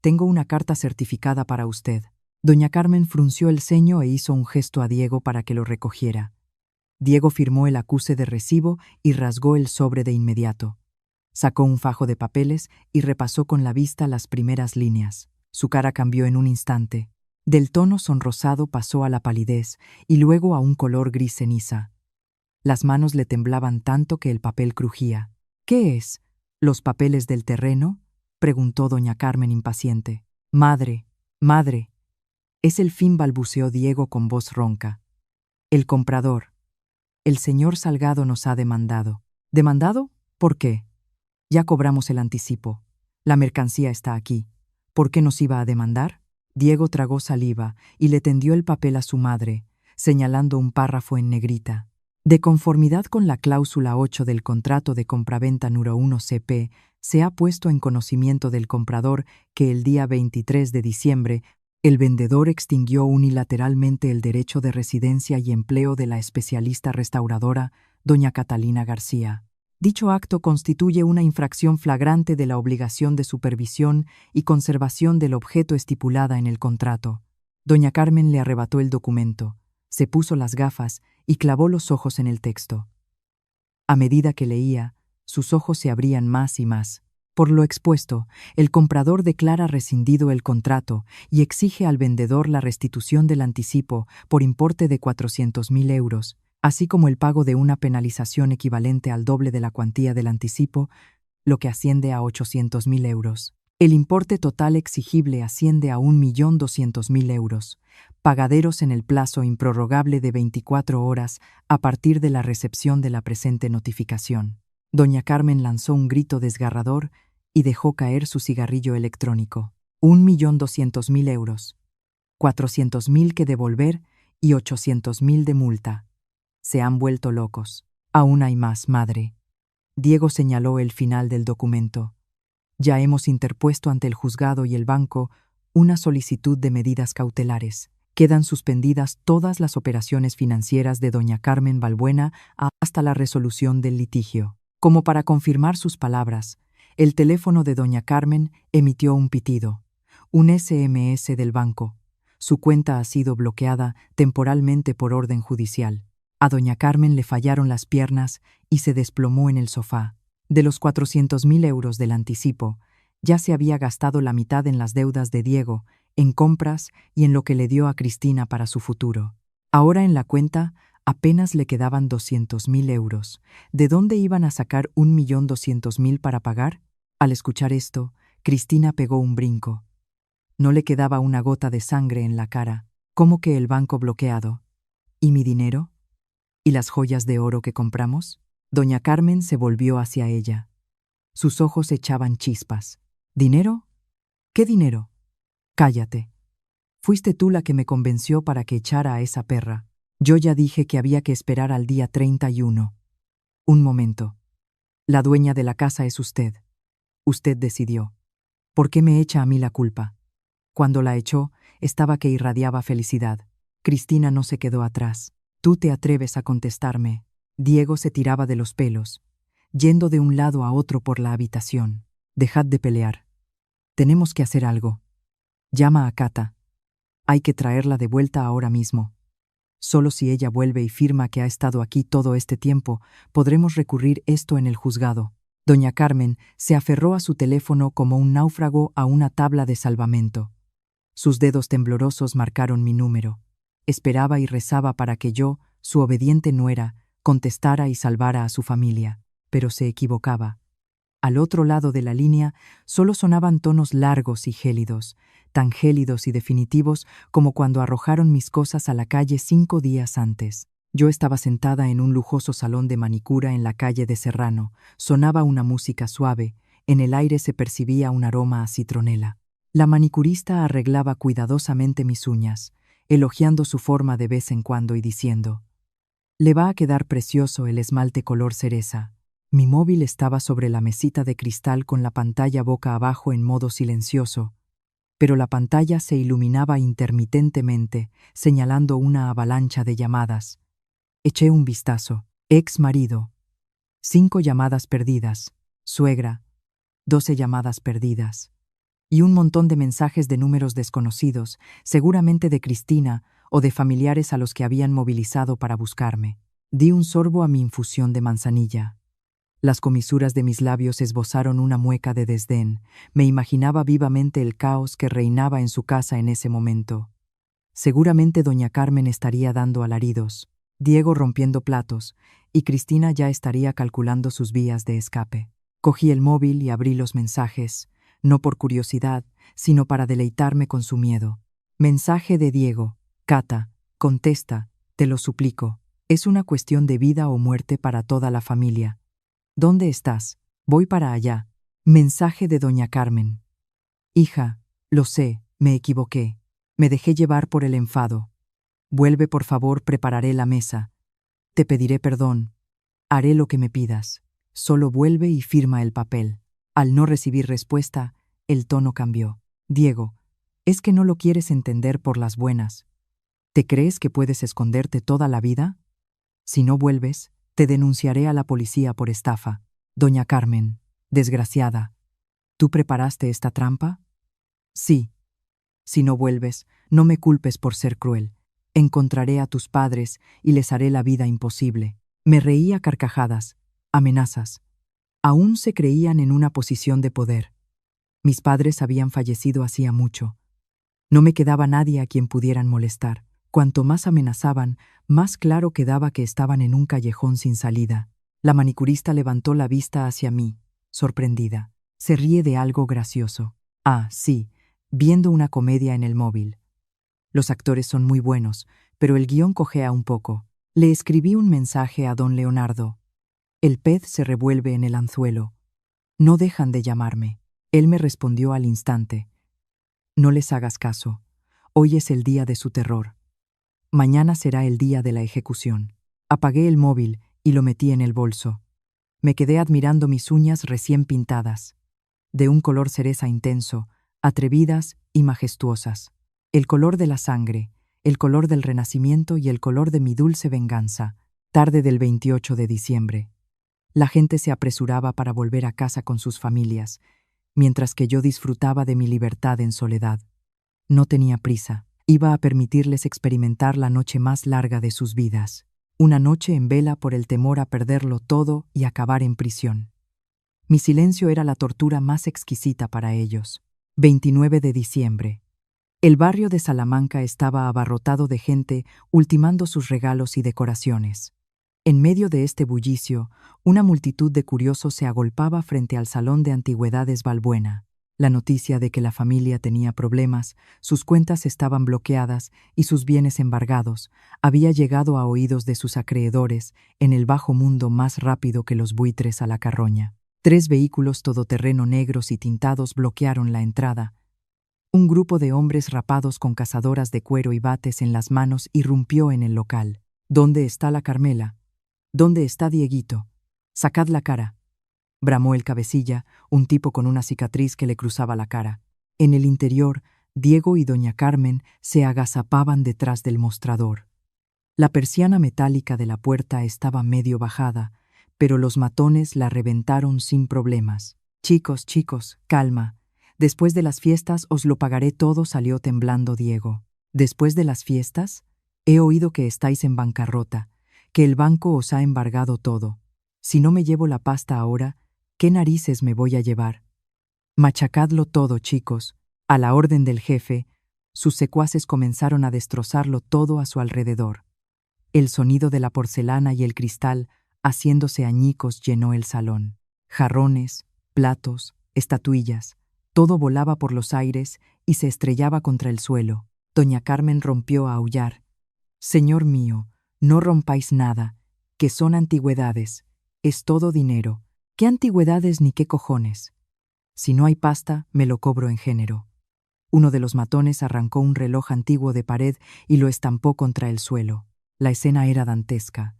Tengo una carta certificada para usted. Doña Carmen frunció el ceño e hizo un gesto a Diego para que lo recogiera. Diego firmó el acuse de recibo y rasgó el sobre de inmediato. Sacó un fajo de papeles y repasó con la vista las primeras líneas. Su cara cambió en un instante. Del tono sonrosado pasó a la palidez y luego a un color gris ceniza. Las manos le temblaban tanto que el papel crujía. ¿Qué es? ¿Los papeles del terreno? Preguntó doña Carmen impaciente. Madre, madre. Es el fin, balbuceó Diego con voz ronca. El comprador. El señor Salgado nos ha demandado. ¿Demandado? ¿Por qué? Ya cobramos el anticipo. La mercancía está aquí. ¿Por qué nos iba a demandar? Diego tragó saliva y le tendió el papel a su madre, señalando un párrafo en negrita. De conformidad con la cláusula 8 del contrato de compraventa número 1 CP, se ha puesto en conocimiento del comprador que el día 23 de diciembre el vendedor extinguió unilateralmente el derecho de residencia y empleo de la especialista restauradora doña Catalina García. Dicho acto constituye una infracción flagrante de la obligación de supervisión y conservación del objeto estipulada en el contrato. Doña Carmen le arrebató el documento, se puso las gafas y clavó los ojos en el texto. A medida que leía, sus ojos se abrían más y más. Por lo expuesto, el comprador declara rescindido el contrato y exige al vendedor la restitución del anticipo por importe de 400.000 euros, así como el pago de una penalización equivalente al doble de la cuantía del anticipo, lo que asciende a 800.000 euros. El importe total exigible asciende a 1.200.000 euros, pagaderos en el plazo improrrogable de 24 horas a partir de la recepción de la presente notificación. Doña Carmen lanzó un grito desgarrador y dejó caer su cigarrillo electrónico. 1.200.000 euros, 400.000 que devolver y 800.000 de multa. Se han vuelto locos. Aún hay más, madre. Diego señaló el final del documento. Ya hemos interpuesto ante el juzgado y el banco una solicitud de medidas cautelares. Quedan suspendidas todas las operaciones financieras de doña Carmen Balbuena hasta la resolución del litigio. Como para confirmar sus palabras, el teléfono de doña Carmen emitió un pitido, un SMS del banco. Su cuenta ha sido bloqueada temporalmente por orden judicial. A doña Carmen le fallaron las piernas y se desplomó en el sofá. De los 400.000 euros del anticipo, ya se había gastado la mitad en las deudas de Diego, en compras y en lo que le dio a Cristina para su futuro. Ahora en la cuenta apenas le quedaban 200.000 euros. ¿De dónde iban a sacar 1.200.000 para pagar? Al escuchar esto, Cristina pegó un brinco. No le quedaba una gota de sangre en la cara. ¿Cómo que el banco bloqueado? ¿Y mi dinero? ¿Y las joyas de oro que compramos? Doña Carmen se volvió hacia ella. Sus ojos echaban chispas. ¿Dinero? ¿Qué dinero? Cállate. Fuiste tú la que me convenció para que echara a esa perra. Yo ya dije que había que esperar al día 31. Un momento. La dueña de la casa es usted. Usted decidió. ¿Por qué me echa a mí la culpa? Cuando la echó, estaba que irradiaba felicidad. Cristina no se quedó atrás. Tú te atreves a contestarme. Diego se tiraba de los pelos, yendo de un lado a otro por la habitación. Dejad de pelear. Tenemos que hacer algo. Llama a Cata. Hay que traerla de vuelta ahora mismo. Solo si ella vuelve y firma que ha estado aquí todo este tiempo, podremos recurrir esto en el juzgado. Doña Carmen se aferró a su teléfono como un náufrago a una tabla de salvamento. Sus dedos temblorosos marcaron mi número. Esperaba y rezaba para que yo, su obediente nuera, contestara y salvara a su familia, pero se equivocaba. Al otro lado de la línea solo sonaban tonos largos y gélidos, tan gélidos y definitivos como cuando arrojaron mis cosas a la calle 5 días antes. Yo estaba sentada en un lujoso salón de manicura en la calle de Serrano. Sonaba una música suave, en el aire se percibía un aroma a citronela. La manicurista arreglaba cuidadosamente mis uñas, elogiando su forma de vez en cuando y diciendo: «Le va a quedar precioso el esmalte color cereza». Mi móvil estaba sobre la mesita de cristal con la pantalla boca abajo en modo silencioso, pero la pantalla se iluminaba intermitentemente, señalando una avalancha de llamadas. Eché un vistazo. Ex marido. 5 llamadas perdidas. Suegra. 12 llamadas perdidas. Y un montón de mensajes de números desconocidos, seguramente de Cristina o de familiares a los que habían movilizado para buscarme. Di un sorbo a mi infusión de manzanilla. Las comisuras de mis labios esbozaron una mueca de desdén. Me imaginaba vivamente el caos que reinaba en su casa en ese momento. Seguramente doña Carmen estaría dando alaridos, Diego rompiendo platos, y Cristina ya estaría calculando sus vías de escape. Cogí el móvil y abrí los mensajes, no por curiosidad, sino para deleitarme con su miedo. Mensaje de Diego. Cata, contesta, te lo suplico. Es una cuestión de vida o muerte para toda la familia. ¿Dónde estás? Voy para allá. Mensaje de doña Carmen. Hija, lo sé, me equivoqué. Me dejé llevar por el enfado. Vuelve, por favor, prepararé la mesa. Te pediré perdón. Haré lo que me pidas. Solo vuelve y firma el papel. Al no recibir respuesta, el tono cambió. Diego, ¿es que no lo quieres entender por las buenas? ¿Te crees que puedes esconderte toda la vida? Si no vuelves, te denunciaré a la policía por estafa. Doña Carmen, desgraciada, ¿tú preparaste esta trampa? Sí. Si no vuelves, no me culpes por ser cruel. Encontraré a tus padres y les haré la vida imposible. Me reí a carcajadas, amenazas. Aún se creían en una posición de poder. Mis padres habían fallecido hacía mucho. No me quedaba nadie a quien pudieran molestar. Cuanto más amenazaban, más claro quedaba que estaban en un callejón sin salida. La manicurista levantó la vista hacia mí, sorprendida. Se ríe de algo gracioso. Ah, sí, viendo una comedia en el móvil. Los actores son muy buenos, pero el guión cojea un poco. Le escribí un mensaje a don Leonardo. El pez se revuelve en el anzuelo. No dejan de llamarme. Él me respondió al instante. No les hagas caso. Hoy es el día de su terror. Mañana será el día de la ejecución. Apagué el móvil y lo metí en el bolso. Me quedé admirando mis uñas recién pintadas, de un color cereza intenso, atrevidas y majestuosas. El color de la sangre, el color del renacimiento y el color de mi dulce venganza. Tarde del 28 de diciembre. La gente se apresuraba para volver a casa con sus familias, mientras que yo disfrutaba de mi libertad en soledad. No tenía prisa. Iba a permitirles experimentar la noche más larga de sus vidas. Una noche en vela por el temor a perderlo todo y acabar en prisión. Mi silencio era la tortura más exquisita para ellos. 29 de diciembre. El barrio de Salamanca estaba abarrotado de gente ultimando sus regalos y decoraciones. En medio de este bullicio, una multitud de curiosos se agolpaba frente al Salón de Antigüedades Balbuena. La noticia de que la familia tenía problemas, sus cuentas estaban bloqueadas y sus bienes embargados, había llegado a oídos de sus acreedores en el bajo mundo más rápido que los buitres a la carroña. 3 vehículos todoterreno negros y tintados bloquearon la entrada. Un grupo de hombres rapados con cazadoras de cuero y bates en las manos irrumpió en el local. ¿Dónde está la Carmela? ¿Dónde está Dieguito? Sacad la cara, bramó el cabecilla, un tipo con una cicatriz que le cruzaba la cara. En el interior, Diego y doña Carmen se agazapaban detrás del mostrador. La persiana metálica de la puerta estaba medio bajada, pero los matones la reventaron sin problemas. Chicos, calma. Después de las fiestas os lo pagaré todo, salió temblando Diego. ¿Después de las fiestas? He oído que estáis en bancarrota, que el banco os ha embargado todo. Si no me llevo la pasta ahora, ¿qué narices me voy a llevar? Machacadlo todo, chicos. A la orden del jefe, sus secuaces comenzaron a destrozarlo todo a su alrededor. El sonido de la porcelana y el cristal, haciéndose añicos, llenó el salón. Jarrones, platos, estatuillas, todo volaba por los aires y se estrellaba contra el suelo. Doña Carmen rompió a aullar. Señor mío, no rompáis nada, que son antigüedades. Es todo dinero. ¿Qué antigüedades ni qué cojones? Si no hay pasta, me lo cobro en género. Uno de los matones arrancó un reloj antiguo de pared y lo estampó contra el suelo. La escena era dantesca.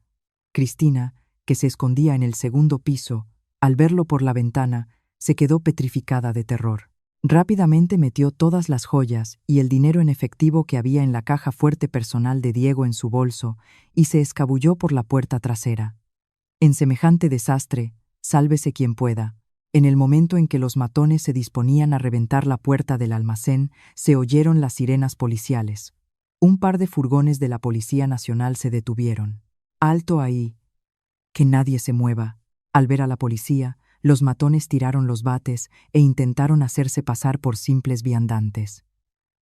Cristina, que se escondía en el segundo piso, al verlo por la ventana, se quedó petrificada de terror. Rápidamente metió todas las joyas y el dinero en efectivo que había en la caja fuerte personal de Diego en su bolso y se escabulló por la puerta trasera. En semejante desastre, sálvese quien pueda. En el momento en que los matones se disponían a reventar la puerta del almacén, se oyeron las sirenas policiales. Un par de furgones de la Policía Nacional se detuvieron. ¡Alto ahí! Que nadie se mueva. Al ver a la policía, los matones tiraron los bates e intentaron hacerse pasar por simples viandantes.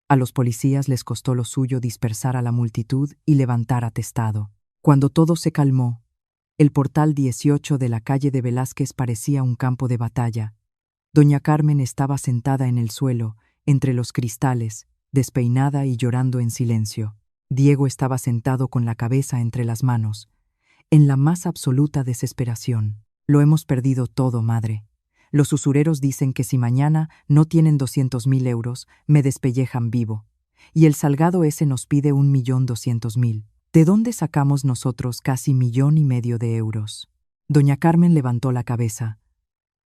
A los policías les costó lo suyo dispersar a la multitud y levantar atestado. Cuando todo se calmó, el portal 18 de la calle de Velázquez parecía un campo de batalla. Doña Carmen estaba sentada en el suelo, entre los cristales, despeinada y llorando en silencio. Diego estaba sentado con la cabeza entre las manos, en la más absoluta desesperación. Lo hemos perdido todo, madre. Los usureros dicen que si mañana no tienen 200.000 euros, me despellejan vivo. Y el Salgado ese nos pide 1.200.000. ¿De dónde sacamos nosotros casi 1,5 millones de euros? Doña Carmen levantó la cabeza.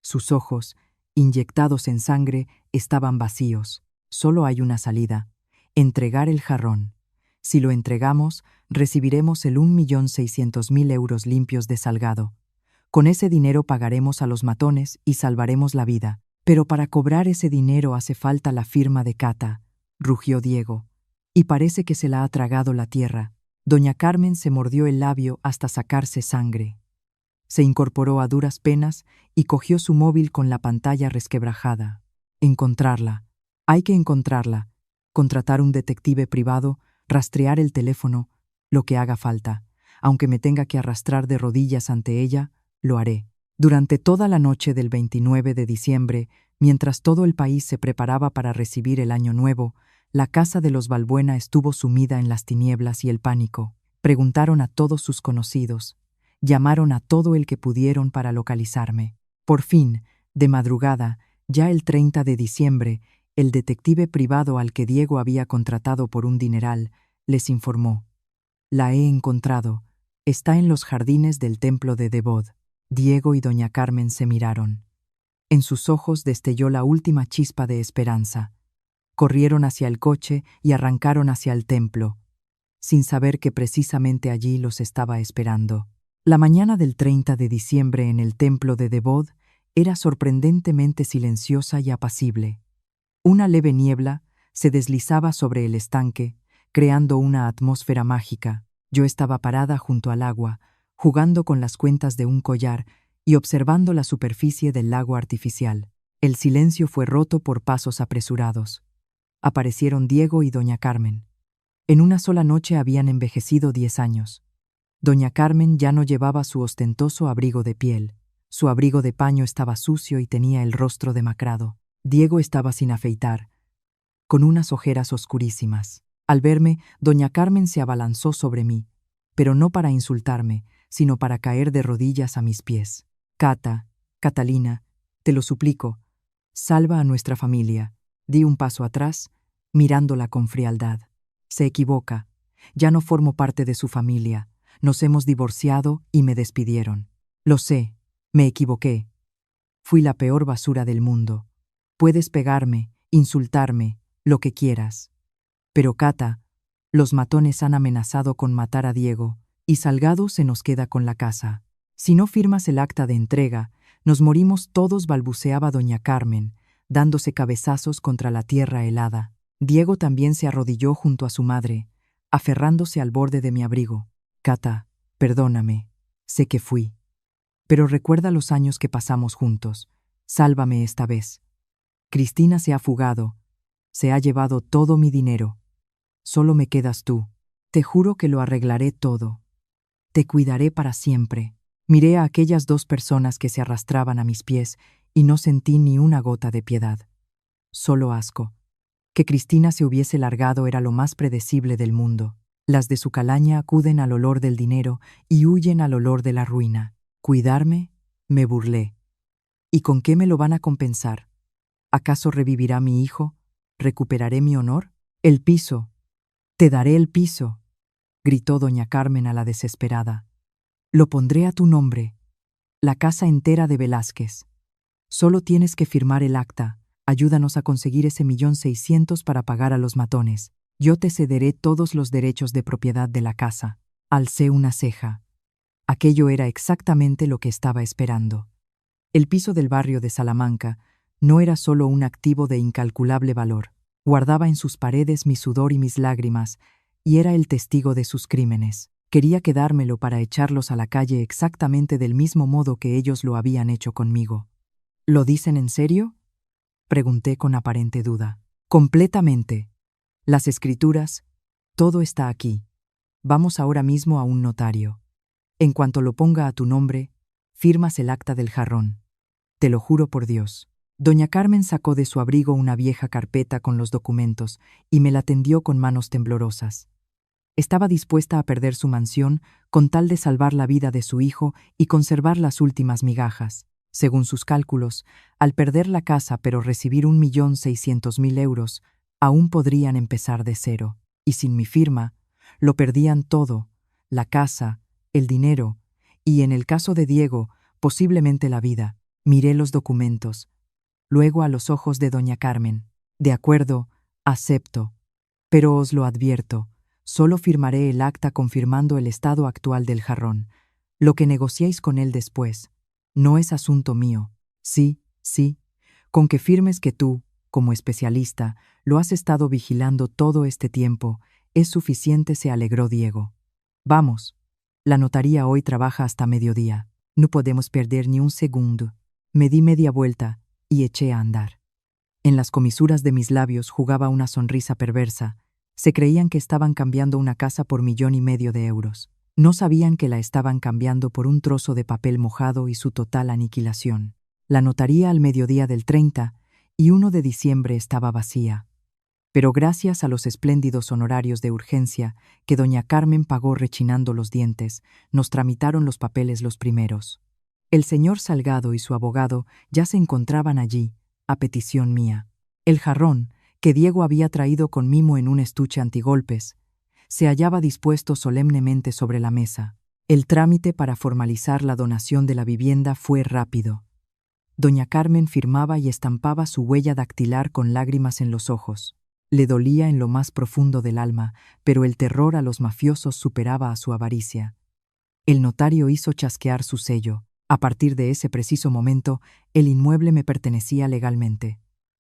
Sus ojos, inyectados en sangre, estaban vacíos. Solo hay una salida: entregar el jarrón. Si lo entregamos, recibiremos el 1.600.000 euros limpios de Salgado. Con ese dinero pagaremos a los matones y salvaremos la vida. Pero para cobrar ese dinero hace falta la firma de Cata, rugió Diego. Y parece que se la ha tragado la tierra. Doña Carmen se mordió el labio hasta sacarse sangre. Se incorporó a duras penas y cogió su móvil con la pantalla resquebrajada. Encontrarla. Hay que encontrarla. Contratar un detective privado, rastrear el teléfono, lo que haga falta. Aunque me tenga que arrastrar de rodillas ante ella, lo haré. Durante toda la noche del 29 de diciembre, mientras todo el país se preparaba para recibir el Año Nuevo, la casa de los Balbuena estuvo sumida en las tinieblas y el pánico. Preguntaron a todos sus conocidos. Llamaron a todo el que pudieron para localizarme. Por fin, de madrugada, ya el 30 de diciembre, el detective privado al que Diego había contratado por un dineral les informó: «La he encontrado. Está en los jardines del templo de Devod». Diego y doña Carmen se miraron. En sus ojos destelló la última chispa de esperanza. Corrieron hacia el coche y arrancaron hacia el templo, sin saber que precisamente allí los estaba esperando. La mañana del 30 de diciembre en el templo de Devod era sorprendentemente silenciosa y apacible. Una leve niebla se deslizaba sobre el estanque, creando una atmósfera mágica. Yo estaba parada junto al agua, jugando con las cuentas de un collar y observando la superficie del lago artificial. El silencio fue roto por pasos apresurados. Aparecieron Diego y doña Carmen. En una sola noche habían envejecido 10 años. Doña Carmen ya no llevaba su ostentoso abrigo de piel. Su abrigo de paño estaba sucio y tenía el rostro demacrado. Diego estaba sin afeitar, con unas ojeras oscurísimas. Al verme, doña Carmen se abalanzó sobre mí, pero no para insultarme, sino para caer de rodillas a mis pies. «Cata, Catalina, te lo suplico, salva a nuestra familia». Di un paso atrás mirándola con frialdad. Se equivoca. Ya no formo parte de su familia. Nos hemos divorciado y me despidieron. Lo sé, me equivoqué. Fui la peor basura del mundo. Puedes pegarme, insultarme, lo que quieras. Pero Cata, los matones han amenazado con matar a Diego, y Salgado se nos queda con la casa. Si no firmas el acta de entrega, nos morimos todos, balbuceaba doña Carmen, dándose cabezazos contra la tierra helada. Diego también se arrodilló junto a su madre, aferrándose al borde de mi abrigo. Cata, perdóname, sé que fui. Pero recuerda los años que pasamos juntos. Sálvame esta vez. Cristina se ha fugado. Se ha llevado todo mi dinero. Solo me quedas tú. Te juro que lo arreglaré todo. Te cuidaré para siempre. Miré a aquellas dos personas que se arrastraban a mis pies y no sentí ni una gota de piedad. Solo asco. Que Cristina se hubiese largado era lo más predecible del mundo. Las de su calaña acuden al olor del dinero y huyen al olor de la ruina. ¿Cuidarme? Me burlé. ¿Y con qué me lo van a compensar? ¿Acaso revivirá mi hijo? ¿Recuperaré mi honor? El piso. Te daré el piso, gritó doña Carmen a la desesperada. Lo pondré a tu nombre. La casa entera de Velázquez. Solo tienes que firmar el acta. Ayúdanos a conseguir ese 1.600.000 para pagar a los matones. Yo te cederé todos los derechos de propiedad de la casa. Alcé una ceja. Aquello era exactamente lo que estaba esperando. El piso del barrio de Salamanca no era solo un activo de incalculable valor. Guardaba en sus paredes mi sudor y mis lágrimas, y era el testigo de sus crímenes. Quería quedármelo para echarlos a la calle exactamente del mismo modo que ellos lo habían hecho conmigo. ¿Lo dicen en serio?, pregunté con aparente duda. Completamente. Las escrituras, todo está aquí. Vamos ahora mismo a un notario. En cuanto lo ponga a tu nombre, firmas el acta del jarrón. Te lo juro por Dios. Doña Carmen sacó de su abrigo una vieja carpeta con los documentos y me la tendió con manos temblorosas. Estaba dispuesta a perder su mansión con tal de salvar la vida de su hijo y conservar las últimas migajas. Según sus cálculos, al perder la casa pero recibir 1.600.000 euros, aún podrían empezar de cero. Y sin mi firma, lo perdían todo, la casa, el dinero, y en el caso de Diego, posiblemente la vida. Miré los documentos, luego a los ojos de doña Carmen. De acuerdo, acepto. Pero os lo advierto, solo firmaré el acta confirmando el estado actual del jarrón. Lo que negociéis con él después no es asunto mío. Sí, con que firmes que tú, como especialista, lo has estado vigilando todo este tiempo, es suficiente, se alegró Diego. Vamos, la notaría hoy trabaja hasta mediodía. No podemos perder ni un segundo. Me di media vuelta y eché a andar. En las comisuras de mis labios jugaba una sonrisa perversa. Se creían que estaban cambiando una casa por 1,5 millones de euros. No sabían que la estaban cambiando por un trozo de papel mojado y su total aniquilación. La notaría al mediodía del 30 y 1 de diciembre estaba vacía. Pero gracias a los espléndidos honorarios de urgencia que doña Carmen pagó rechinando los dientes, nos tramitaron los papeles los primeros. El señor Salgado y su abogado ya se encontraban allí, a petición mía. El jarrón, que Diego había traído con mimo en un estuche antigolpes, se hallaba dispuesto solemnemente sobre la mesa. El trámite para formalizar la donación de la vivienda fue rápido. Doña Carmen firmaba y estampaba su huella dactilar con lágrimas en los ojos. Le dolía en lo más profundo del alma, pero el terror a los mafiosos superaba a su avaricia. El notario hizo chasquear su sello. A partir de ese preciso momento, el inmueble me pertenecía legalmente.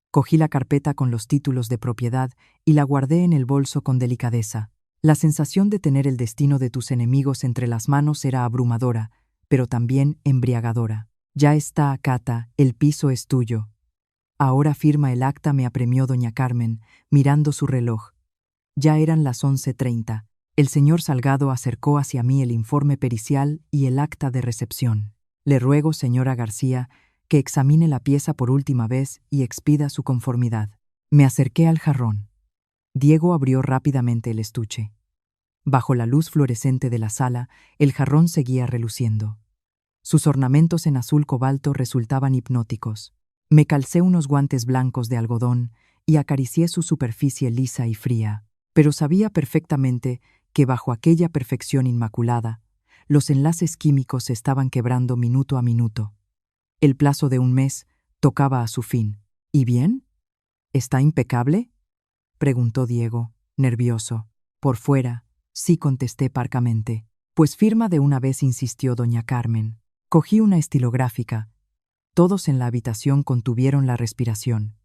Cogí la carpeta con los títulos de propiedad y la guardé en el bolso con delicadeza. La sensación de tener el destino de tus enemigos entre las manos era abrumadora, pero también embriagadora. Ya está, Cata, el piso es tuyo. Ahora firma el acta, me apremió doña Carmen, mirando su reloj. Ya eran las 11:30. El señor Salgado acercó hacia mí el informe pericial y el acta de recepción. Le ruego, señora García, que examine la pieza por última vez y expida su conformidad. Me acerqué al jarrón. Diego abrió rápidamente el estuche. Bajo la luz fluorescente de la sala, el jarrón seguía reluciendo. Sus ornamentos en azul cobalto resultaban hipnóticos. Me calcé unos guantes blancos de algodón y acaricié su superficie lisa y fría, pero sabía perfectamente que bajo aquella perfección inmaculada, los enlaces químicos se estaban quebrando minuto a minuto. El plazo de un mes tocaba a su fin. ¿Y bien? ¿Está impecable?, preguntó Diego, nervioso. Por fuera, sí, contesté parcamente. Pues firma de una vez, insistió doña Carmen. Cogí una estilográfica. Todos en la habitación contuvieron la respiración.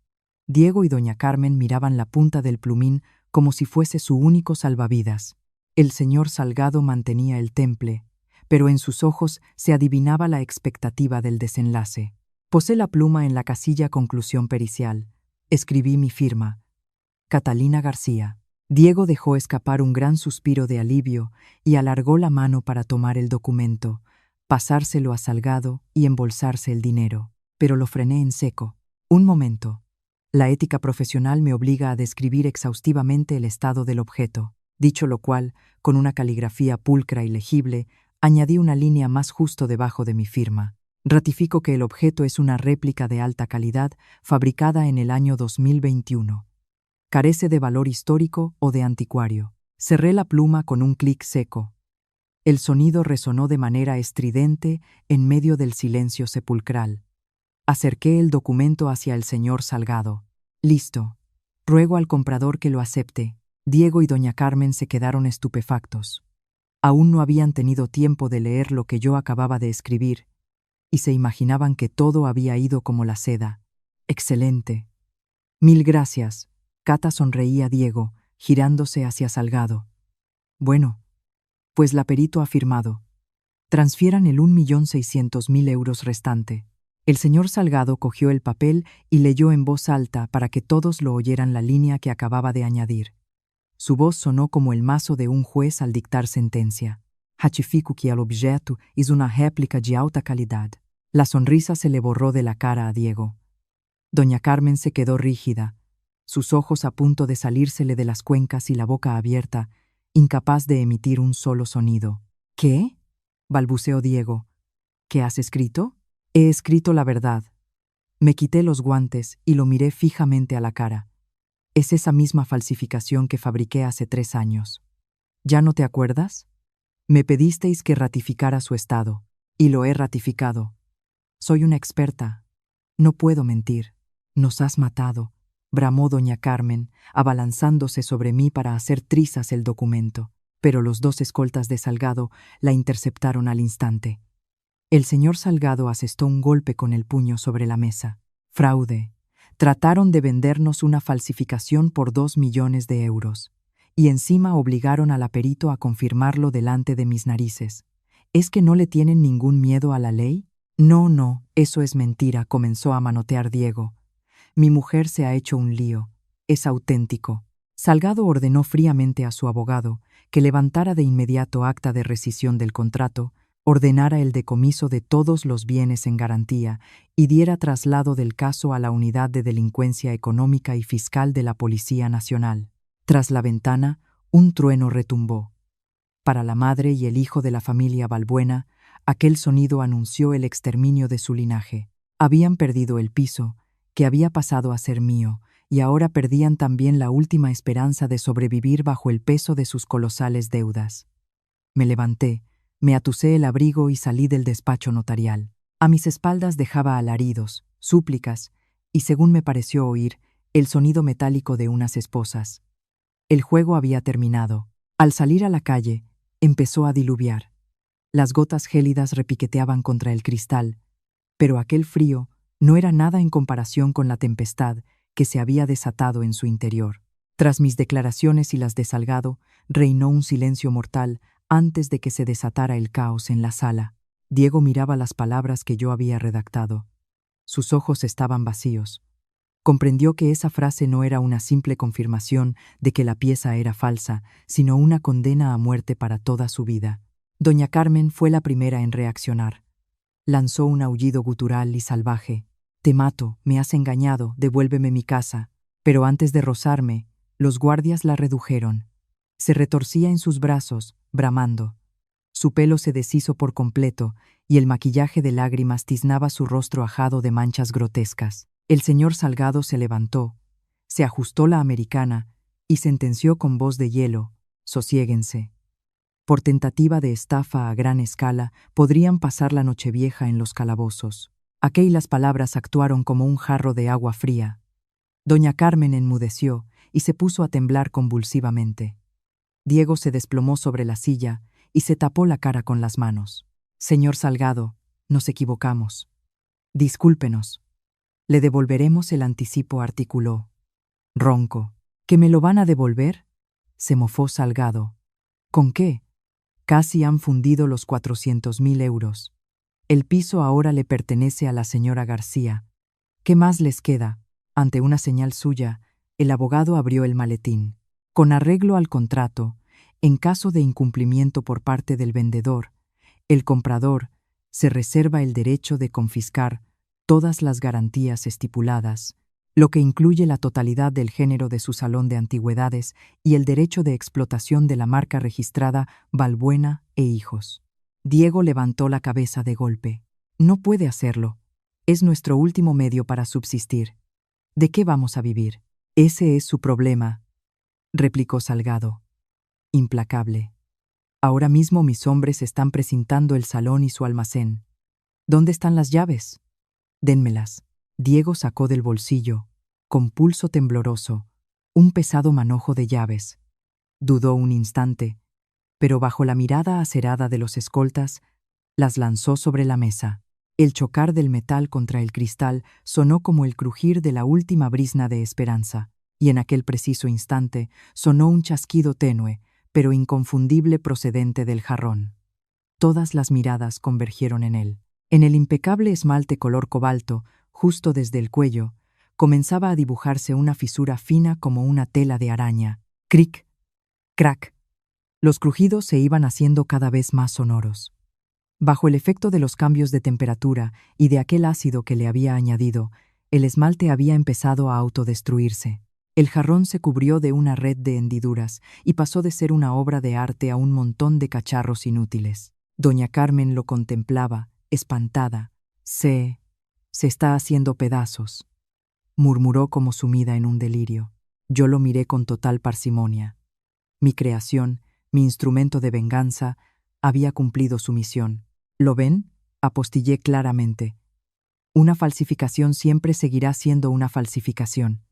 Diego y doña Carmen miraban la punta del plumín como si fuese su único salvavidas. El señor Salgado mantenía el temple, pero en sus ojos se adivinaba la expectativa del desenlace. Posé la pluma en la casilla conclusión pericial. Escribí mi firma. Catalina García. Diego dejó escapar un gran suspiro de alivio y alargó la mano para tomar el documento, pasárselo a Salgado y embolsarse el dinero. Pero lo frené en seco. Un momento. La ética profesional me obliga a describir exhaustivamente el estado del objeto. Dicho lo cual, con una caligrafía pulcra y legible, añadí una línea más justo debajo de mi firma. Ratifico que el objeto es una réplica de alta calidad fabricada en el año 2021. Carece de valor histórico o de anticuario. Cerré la pluma con un clic seco. El sonido resonó de manera estridente en medio del silencio sepulcral. Acerqué el documento hacia el señor Salgado. Listo. Ruego al comprador que lo acepte. Diego y doña Carmen se quedaron estupefactos. Aún no habían tenido tiempo de leer lo que yo acababa de escribir, y se imaginaban que todo había ido como la seda. Excelente. Mil gracias. Cata, sonreía a Diego, girándose hacia Salgado. Bueno, pues la perito ha firmado. Transfieran el 1.600.000 euros restante. El señor Salgado cogió el papel y leyó en voz alta para que todos lo oyeran la línea que acababa de añadir. Su voz sonó como el mazo de un juez al dictar sentencia. Ratifico que el objeto es una réplica de alta calidad. La sonrisa se le borró de la cara a Diego. Doña Carmen se quedó rígida, sus ojos a punto de salírsele de las cuencas y la boca abierta, incapaz de emitir un solo sonido. ¿Qué?, balbuceó Diego. ¿Qué has escrito? He escrito la verdad. Me quité los guantes y lo miré fijamente a la cara. Es esa misma falsificación que fabriqué hace 3 años. ¿Ya no te acuerdas? Me pedisteis que ratificara su estado, y lo he ratificado. Soy una experta. No puedo mentir. Nos has matado, bramó doña Carmen, abalanzándose sobre mí para hacer trizas el documento, pero los 2 escoltas de Salgado la interceptaron al instante. El señor Salgado asestó un golpe con el puño sobre la mesa. Fraude. Trataron de vendernos una falsificación por 2 millones de euros, y encima obligaron al perito a confirmarlo delante de mis narices. ¿Es que no le tienen ningún miedo a la ley? No, eso es mentira, comenzó a manotear Diego. Mi mujer se ha hecho un lío. Es auténtico. Salgado ordenó fríamente a su abogado que levantara de inmediato acta de rescisión del contrato, ordenara el decomiso de todos los bienes en garantía y diera traslado del caso a la Unidad de Delincuencia Económica y Fiscal de la Policía Nacional. Tras la ventana, un trueno retumbó. Para la madre y el hijo de la familia Balbuena, aquel sonido anunció el exterminio de su linaje. Habían perdido el piso, que había pasado a ser mío, y ahora perdían también la última esperanza de sobrevivir bajo el peso de sus colosales deudas. Me levanté, me atusé el abrigo y salí del despacho notarial. A mis espaldas dejaba alaridos, súplicas, y según me pareció oír, el sonido metálico de unas esposas. El juego había terminado. Al salir a la calle, empezó a diluviar. Las gotas gélidas repiqueteaban contra el cristal, pero aquel frío no era nada en comparación con la tempestad que se había desatado en su interior. Tras mis declaraciones y las de Salgado, reinó un silencio mortal antes de que se desatara el caos en la sala. Diego miraba las palabras que yo había redactado. Sus ojos estaban vacíos. Comprendió que esa frase no era una simple confirmación de que la pieza era falsa, sino una condena a muerte para toda su vida. Doña Carmen fue la primera en reaccionar. Lanzó un aullido gutural y salvaje. «Te mato, me has engañado, devuélveme mi casa». Pero antes de rozarme, los guardias la redujeron. Se retorcía en sus brazos, bramando. Su pelo se deshizo por completo y el maquillaje de lágrimas tiznaba su rostro ajado de manchas grotescas. El señor Salgado se levantó, Se ajustó la americana y sentenció con voz de hielo: «Sosiéguense». Por tentativa de estafa a gran escala, podrían pasar la Nochevieja en los calabozos. Aquellas palabras actuaron como un jarro de agua fría. Doña Carmen enmudeció y se puso a temblar convulsivamente. Diego se desplomó sobre la silla y se tapó la cara con las manos. «Señor Salgado, nos equivocamos. Discúlpenos. Le devolveremos el anticipo», articuló. Ronco. «¿Que me lo van a devolver?», se mofó Salgado. «¿Con qué? Casi han fundido los 400.000 euros. El piso ahora le pertenece a la señora García. ¿Qué más les queda?». Ante una señal suya, el abogado abrió el maletín. «Con arreglo al contrato, en caso de incumplimiento por parte del vendedor, el comprador se reserva el derecho de confiscar todas las garantías estipuladas, lo que incluye la totalidad del género de su salón de antigüedades y el derecho de explotación de la marca registrada Balbuena e Hijos». Diego levantó la cabeza de golpe. «No puede hacerlo. Es nuestro último medio para subsistir. ¿De qué vamos a vivir?». «Ese es su problema», replicó Salgado, implacable. «Ahora mismo mis hombres están precintando el salón y su almacén. ¿Dónde están las llaves? Dénmelas». Diego sacó del bolsillo, con pulso tembloroso, un pesado manojo de llaves. Dudó un instante, pero bajo la mirada acerada de los escoltas, las lanzó sobre la mesa. El chocar del metal contra el cristal sonó como el crujir de la última brizna de esperanza, y en aquel preciso instante sonó un chasquido tenue, pero inconfundible procedente del jarrón. Todas las miradas convergieron en él. En el impecable esmalte color cobalto, justo desde el cuello, comenzaba a dibujarse una fisura fina como una tela de araña. Cric, crac. Los crujidos se iban haciendo cada vez más sonoros. Bajo el efecto de los cambios de temperatura y de aquel ácido que le había añadido, el esmalte había empezado a autodestruirse. El jarrón se cubrió de una red de hendiduras y pasó de ser una obra de arte a un montón de cacharros inútiles. Doña Carmen lo contemplaba, espantada. Se está haciendo pedazos», murmuró como sumida en un delirio. Yo lo miré con total parsimonia. Mi creación, mi instrumento de venganza, había cumplido su misión. «¿Lo ven?», apostillé claramente. «Una falsificación siempre seguirá siendo una falsificación.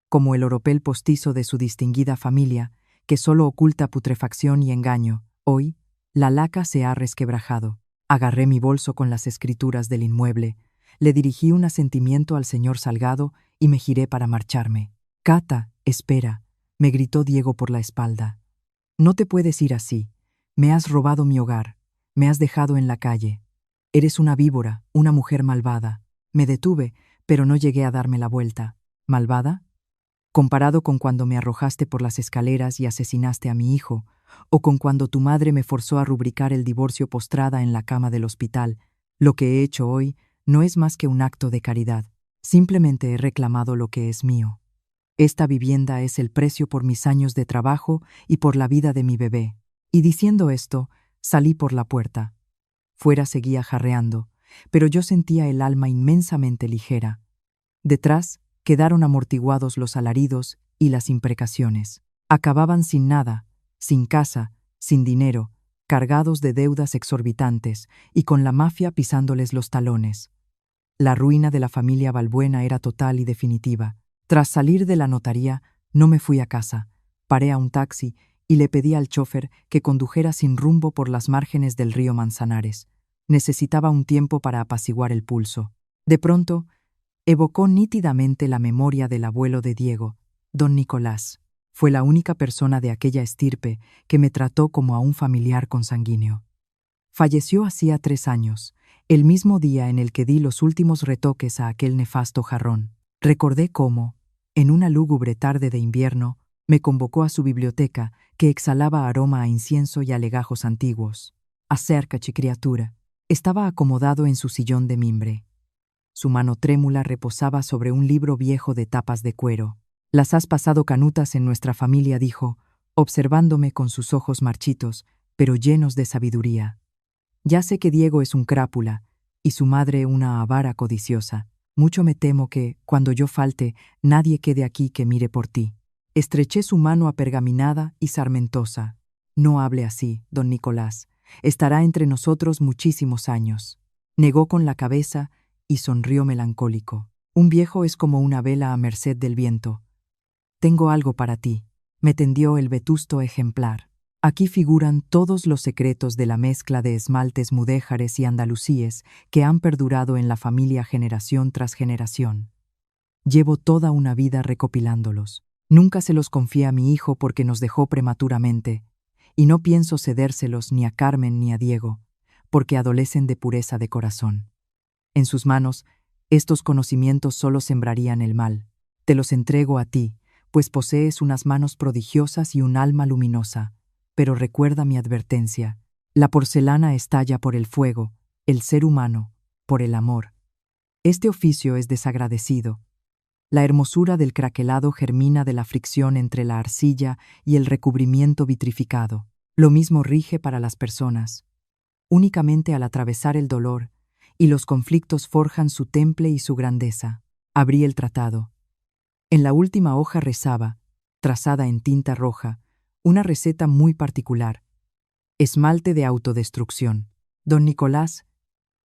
Como el oropel postizo de su distinguida familia, que solo oculta putrefacción y engaño. Hoy, la laca se ha resquebrajado». Agarré mi bolso con las escrituras del inmueble, le dirigí un asentimiento al señor Salgado y me giré para marcharme. «Cata, espera», me gritó Diego por la espalda. «No te puedes ir así. Me has robado mi hogar. Me has dejado en la calle. Eres una víbora, una mujer malvada». Me detuve, pero no llegué a darme la vuelta. ¿Malvada? Comparado con cuando me arrojaste por las escaleras y asesinaste a mi hijo, o con cuando tu madre me forzó a rubricar el divorcio postrada en la cama del hospital, lo que he hecho hoy no es más que un acto de caridad. Simplemente he reclamado lo que es mío. Esta vivienda es el precio por mis años de trabajo y por la vida de mi bebé». Y diciendo esto, salí por la puerta. Fuera seguía jarreando, pero yo sentía el alma inmensamente ligera. Detrás quedaron amortiguados los alaridos y las imprecaciones. Acababan sin nada, sin casa, sin dinero, cargados de deudas exorbitantes y con la mafia pisándoles los talones. La ruina de la familia Balbuena era total y definitiva. Tras salir de la notaría, no me fui a casa. Paré a un taxi y le pedí al chofer que condujera sin rumbo por las márgenes del río Manzanares. Necesitaba un tiempo para apaciguar el pulso. De pronto, evocó nítidamente la memoria del abuelo de Diego, don Nicolás. Fue la única persona de aquella estirpe que me trató como a un familiar consanguíneo. Falleció hacía 3 años, el mismo día en el que di los últimos retoques a aquel nefasto jarrón. Recordé cómo, en una lúgubre tarde de invierno, me convocó a su biblioteca, que exhalaba aroma a incienso y a legajos antiguos. «Acércate, criatura». Estaba acomodado en su sillón de mimbre. Su mano trémula reposaba sobre un libro viejo de tapas de cuero. «Las has pasado canutas en nuestra familia», dijo, observándome con sus ojos marchitos, pero llenos de sabiduría. «Ya sé que Diego es un crápula, y su madre una avara codiciosa. Mucho me temo que, cuando yo falte, nadie quede aquí que mire por ti. Estreché su mano apergaminada y sarmentosa. No hable así, don Nicolás. Estará entre nosotros muchísimos años. Negó con la cabeza y sonrió melancólico. Un viejo es como una vela a merced del viento. Tengo algo para ti. Me tendió el vetusto ejemplar. Aquí figuran todos los secretos de la mezcla de esmaltes mudéjares y andalusíes que han perdurado en la familia generación tras generación. Llevo toda una vida recopilándolos. Nunca se los confié a mi hijo porque nos dejó prematuramente, y no pienso cedérselos ni a Carmen ni a Diego, porque adolecen de pureza de corazón. En sus manos, estos conocimientos solo sembrarían el mal. Te los entrego a ti, pues posees unas manos prodigiosas y un alma luminosa. Pero recuerda mi advertencia. La porcelana estalla por el fuego, el ser humano, por el amor. Este oficio es desagradecido. La hermosura del craquelado germina de la fricción entre la arcilla y el recubrimiento vitrificado. Lo mismo rige para las personas. Únicamente al atravesar el dolor, y los conflictos forjan su temple y su grandeza. Abrí el tratado. En la última hoja rezaba, trazada en tinta roja, una receta muy particular. Esmalte de autodestrucción. Don Nicolás,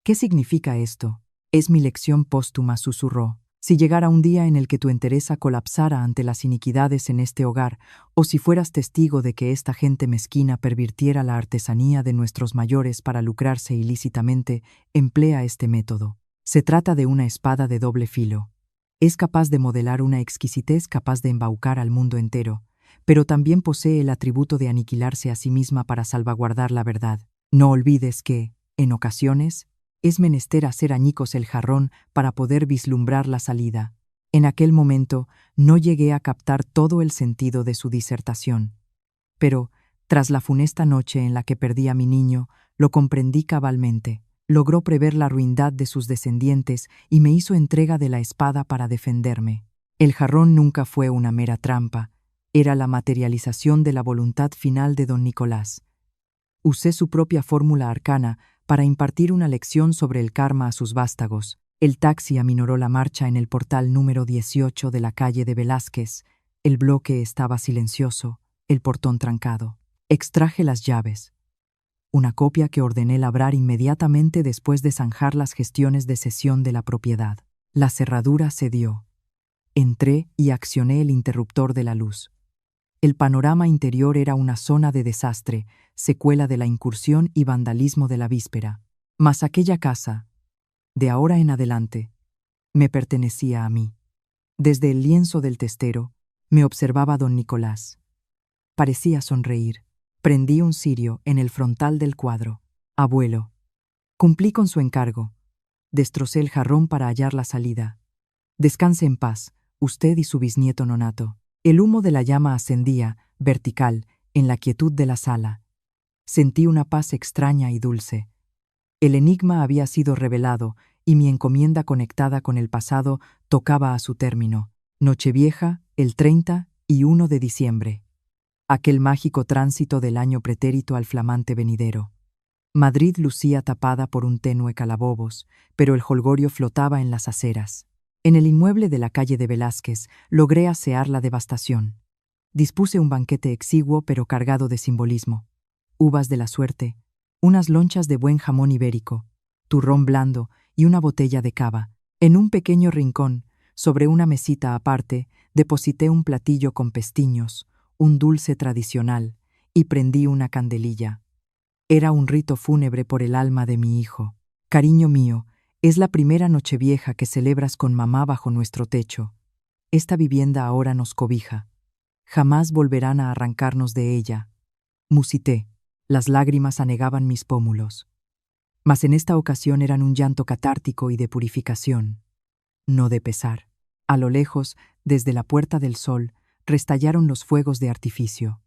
¿qué significa esto? Es mi lección póstuma, susurró. Si llegara un día en el que tu entereza colapsara ante las iniquidades en este hogar, o si fueras testigo de que esta gente mezquina pervirtiera la artesanía de nuestros mayores para lucrarse ilícitamente, emplea este método. Se trata de una espada de doble filo. Es capaz de modelar una exquisitez capaz de embaucar al mundo entero, pero también posee el atributo de aniquilarse a sí misma para salvaguardar la verdad. No olvides que, en ocasiones, es menester hacer añicos el jarrón para poder vislumbrar la salida. En aquel momento no llegué a captar todo el sentido de su disertación. Pero, tras la funesta noche en la que perdí a mi niño, lo comprendí cabalmente. Logró prever la ruindad de sus descendientes y me hizo entrega de la espada para defenderme. El jarrón nunca fue una mera trampa, era la materialización de la voluntad final de don Nicolás. Usé su propia fórmula arcana para impartir una lección sobre el karma a sus vástagos. El taxi aminoró la marcha en el portal número 18 de la calle de Velázquez. El bloque estaba silencioso, el portón trancado. Extraje las llaves. Una copia que ordené labrar inmediatamente después de zanjar las gestiones de cesión de la propiedad. La cerradura cedió. Entré y accioné el interruptor de la luz. El panorama interior era una zona de desastre, secuela de la incursión y vandalismo de la víspera. Mas aquella casa, de ahora en adelante, me pertenecía a mí. Desde el lienzo del testero, me observaba don Nicolás. Parecía sonreír. Prendí un cirio en el frontal del cuadro. Abuelo. Cumplí con su encargo. Destrocé el jarrón para hallar la salida. Descanse en paz, usted y su bisnieto nonato. El humo de la llama ascendía, vertical, en la quietud de la sala. Sentí una paz extraña y dulce. El enigma había sido revelado y mi encomienda conectada con el pasado tocaba a su término. Nochevieja, el 31 de diciembre. Aquel mágico tránsito del año pretérito al flamante venidero. Madrid lucía tapada por un tenue calabobos, pero el jolgorio flotaba en las aceras. En el inmueble de la calle de Velázquez logré asear la devastación. Dispuse un banquete exiguo pero cargado de simbolismo. Uvas de la suerte, unas lonchas de buen jamón ibérico, turrón blando y una botella de cava. En un pequeño rincón, sobre una mesita aparte, deposité un platillo con pestiños, un dulce tradicional, y prendí una candelilla. Era un rito fúnebre por el alma de mi hijo. Cariño mío, es la primera Nochevieja que celebras con mamá bajo nuestro techo. Esta vivienda ahora nos cobija. Jamás volverán a arrancarnos de ella. Musité. Las lágrimas anegaban mis pómulos. Mas en esta ocasión eran un llanto catártico y de purificación, no de pesar. A lo lejos, desde la Puerta del Sol, restallaron los fuegos de artificio.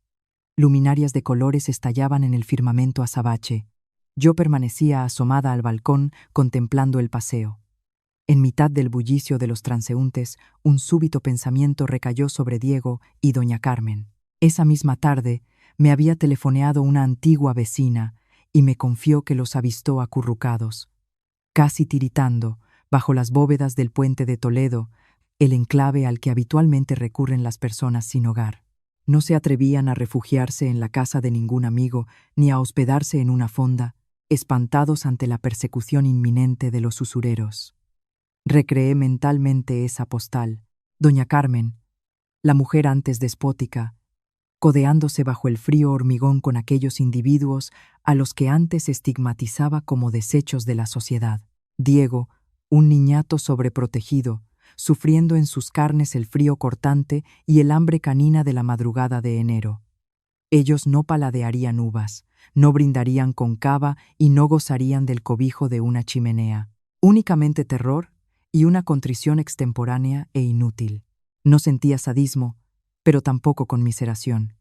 Luminarias de colores estallaban en el firmamento azabache. Yo permanecía asomada al balcón contemplando el paseo. En mitad del bullicio de los transeúntes, un súbito pensamiento recayó sobre Diego y doña Carmen. Esa misma tarde me había telefoneado una antigua vecina y me confió que los avistó acurrucados. Casi tiritando, bajo las bóvedas del puente de Toledo, el enclave al que habitualmente recurren las personas sin hogar. No se atrevían a refugiarse en la casa de ningún amigo ni a hospedarse en una fonda, espantados ante la persecución inminente de los usureros. Recreé mentalmente esa postal, doña Carmen, la mujer antes despótica, codeándose bajo el frío hormigón con aquellos individuos a los que antes estigmatizaba como desechos de la sociedad. Diego, un niñato sobreprotegido, sufriendo en sus carnes el frío cortante y el hambre canina de la madrugada de enero. Ellos no paladearían uvas, no brindarían con cava y no gozarían del cobijo de una chimenea. Únicamente terror y una contrición extemporánea e inútil. No sentía sadismo, pero tampoco conmiseración.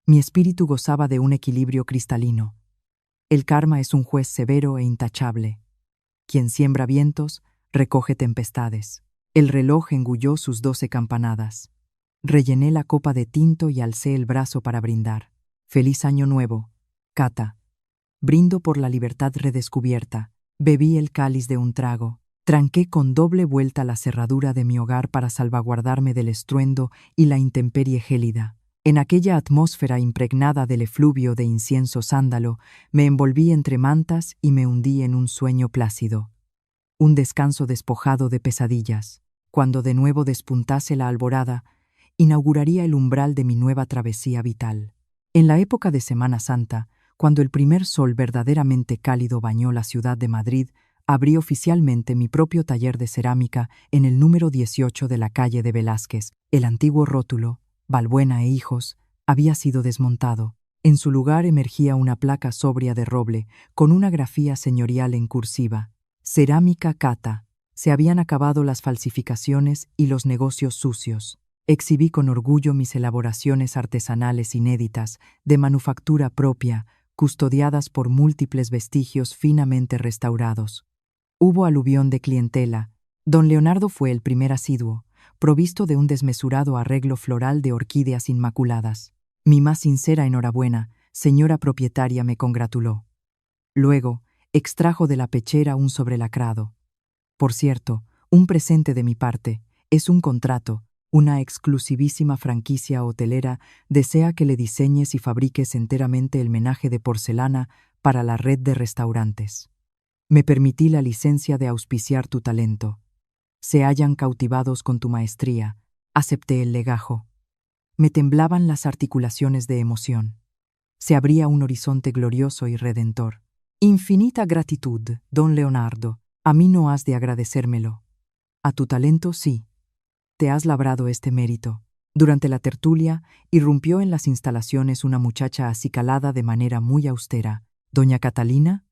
Mi espíritu gozaba de un equilibrio cristalino. El karma es un juez severo e intachable. Quien siembra vientos, recoge tempestades. El reloj engulló sus 12 campanadas. Rellené la copa de tinto y alcé el brazo para brindar. Feliz año nuevo, Cata. Brindo por la libertad redescubierta. Bebí el cáliz de un trago. Tranqué con doble vuelta la cerradura de mi hogar para salvaguardarme del estruendo y la intemperie gélida. En aquella atmósfera impregnada del efluvio de incienso sándalo, me envolví entre mantas y me hundí en un sueño plácido. Un descanso despojado de pesadillas. Cuando de nuevo despuntase la alborada, inauguraría el umbral de mi nueva travesía vital. En la época de Semana Santa, cuando el primer sol verdaderamente cálido bañó la ciudad de Madrid, abrí oficialmente mi propio taller de cerámica en el número 18 de la calle de Velázquez. El antiguo rótulo, Balbuena e Hijos, había sido desmontado. En su lugar emergía una placa sobria de roble, con una grafía señorial en cursiva. Cerámica Cata. Se habían acabado las falsificaciones y los negocios sucios. Exhibí con orgullo mis elaboraciones artesanales inéditas, de manufactura propia, custodiadas por múltiples vestigios finamente restaurados. Hubo aluvión de clientela. Don Leonardo fue el primer asiduo, provisto de un desmesurado arreglo floral de orquídeas inmaculadas. Mi más sincera enhorabuena, señora propietaria, me congratuló. Luego, extrajo de la pechera un sobrelacrado. Por cierto, un presente de mi parte, es un contrato. Una exclusivísima franquicia hotelera desea que le diseñes y fabriques enteramente el menaje de porcelana para la red de restaurantes. Me permití la licencia de auspiciar tu talento. Se hallan cautivados con tu maestría. Acepté el legajo. Me temblaban las articulaciones de emoción. Se abría un horizonte glorioso y redentor. Infinita gratitud, don Leonardo. A mí no has de agradecérmelo. A tu talento sí. Te has labrado este mérito. Durante la tertulia, irrumpió en las instalaciones una muchacha acicalada de manera muy austera. Doña Catalina,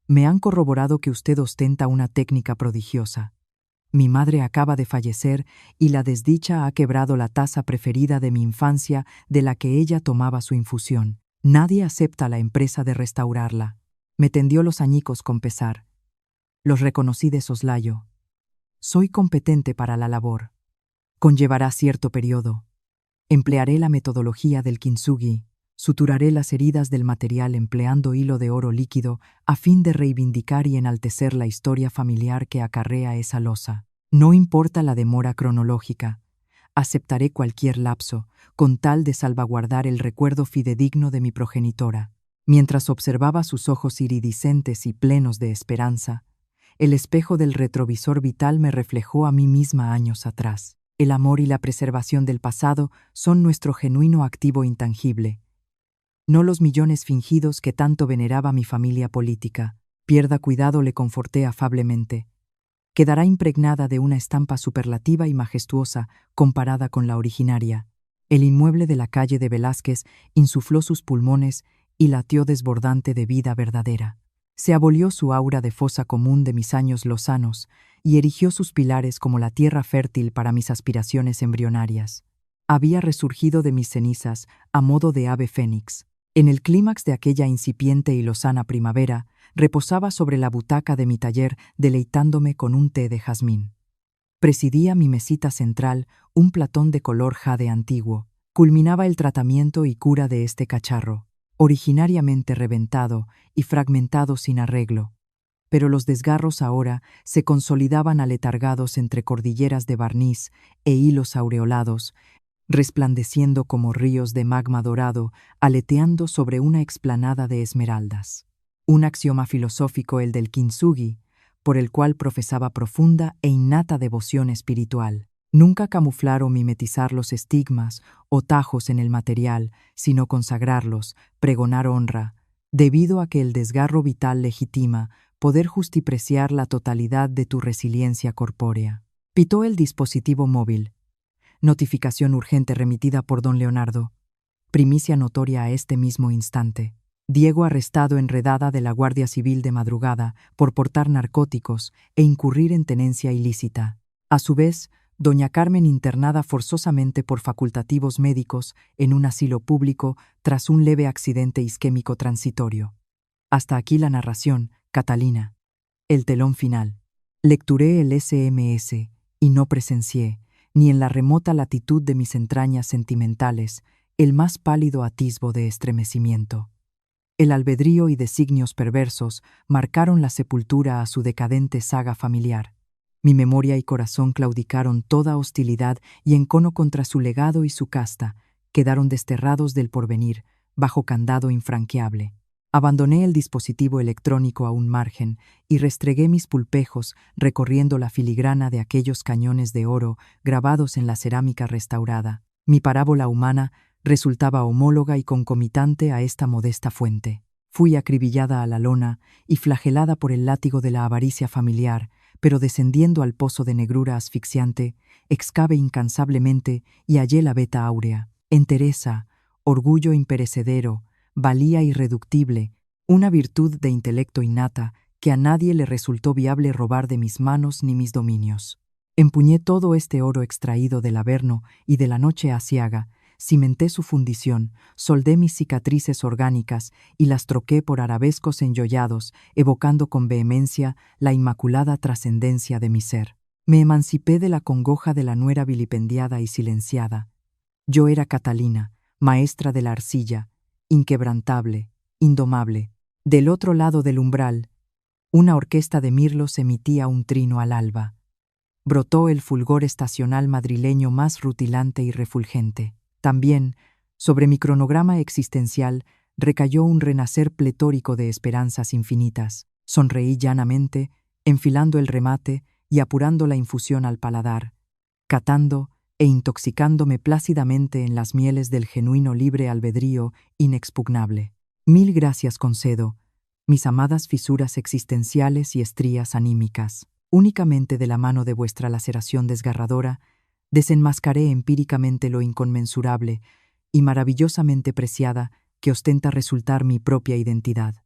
me han corroborado que usted ostenta una técnica prodigiosa. Mi madre acaba de fallecer y la desdicha ha quebrado la taza preferida de mi infancia de la que ella tomaba su infusión. Nadie acepta la empresa de restaurarla. Me tendió los añicos con pesar. Los reconocí de soslayo. Soy competente para la labor. Conllevará cierto periodo. Emplearé la metodología del kintsugi. Suturaré las heridas del material empleando hilo de oro líquido a fin de reivindicar y enaltecer la historia familiar que acarrea esa losa. No importa la demora cronológica. Aceptaré cualquier lapso, con tal de salvaguardar el recuerdo fidedigno de mi progenitora. Mientras observaba sus ojos iridiscentes y plenos de esperanza, el espejo del retrovisor vital me reflejó a mí misma años atrás. El amor y la preservación del pasado son nuestro genuino activo intangible, no los millones fingidos que tanto veneraba mi familia política. Pierda cuidado, le conforté afablemente. Quedará impregnada de una estampa superlativa y majestuosa comparada con la originaria. El inmueble de la calle de Velázquez insufló sus pulmones y latió desbordante de vida verdadera. Se abolió su aura de fosa común de mis años lozanos y erigió sus pilares como la tierra fértil para mis aspiraciones embrionarias. Había resurgido de mis cenizas a modo de ave fénix. En el clímax de aquella incipiente y lozana primavera, reposaba sobre la butaca de mi taller deleitándome con un té de jazmín. Presidía mi mesita central un platón de color jade antiguo. Culminaba el tratamiento y cura de este cacharro, originariamente reventado y fragmentado sin arreglo. pero los desgarros ahora se consolidaban aletargados entre cordilleras de barniz e hilos aureolados, resplandeciendo como ríos de magma dorado, aleteando sobre una explanada de esmeraldas. Un axioma filosófico, el del kintsugi, por el cual profesaba profunda e innata devoción espiritual. Nunca camuflar o mimetizar los estigmas o tajos en el material, sino consagrarlos, pregonar honra, debido a que el desgarro vital legitima poder justipreciar la totalidad de tu resiliencia corpórea. Pitó el dispositivo móvil. Notificación urgente remitida por don Leonardo. Primicia notoria a este mismo instante. Diego arrestado en redada de la Guardia Civil de madrugada por portar narcóticos e incurrir en tenencia ilícita. A su vez, doña Carmen internada forzosamente por facultativos médicos en un asilo público tras un leve accidente isquémico transitorio. Hasta aquí la narración, Catalina. El telón final. Lecturé el SMS y no presencié, ni en la remota latitud de mis entrañas sentimentales, el más pálido atisbo de estremecimiento. El albedrío y designios perversos marcaron la sepultura a su decadente saga familiar. Mi memoria y corazón claudicaron toda hostilidad y encono contra su legado y su casta, quedaron desterrados del porvenir, bajo candado infranqueable. Abandoné el dispositivo electrónico a un margen y restregué mis pulpejos recorriendo la filigrana de aquellos cañones de oro grabados en la cerámica restaurada. Mi parábola humana resultaba homóloga y concomitante a esta modesta fuente. Fui acribillada a la lona y flagelada por el látigo de la avaricia familiar, pero descendiendo al pozo de negrura asfixiante, excavé incansablemente y hallé la veta áurea, entereza, orgullo imperecedero, valía irreductible, una virtud de intelecto innata que a nadie le resultó viable robar de mis manos ni mis dominios. Empuñé todo este oro extraído del Averno y de la noche aciaga, cimenté su fundición, soldé mis cicatrices orgánicas y las troqué por arabescos enjollados, evocando con vehemencia la inmaculada trascendencia de mi ser. Me emancipé de la congoja de la nuera vilipendiada y silenciada. Yo era Catalina, maestra de la arcilla, inquebrantable, indomable. Del otro lado del umbral, una orquesta de mirlos emitía un trino al alba. Brotó el fulgor estacional madrileño más rutilante y refulgente. También, sobre mi cronograma existencial, recayó un renacer pletórico de esperanzas infinitas. Sonreí llanamente, enfilando el remate y apurando la infusión al paladar, catando e intoxicándome plácidamente en las mieles del genuino libre albedrío inexpugnable. Mil gracias concedo, mis amadas fisuras existenciales y estrías anímicas. Únicamente de la mano de vuestra laceración desgarradora, desenmascaré empíricamente lo inconmensurable y maravillosamente preciada que ostenta resultar mi propia identidad.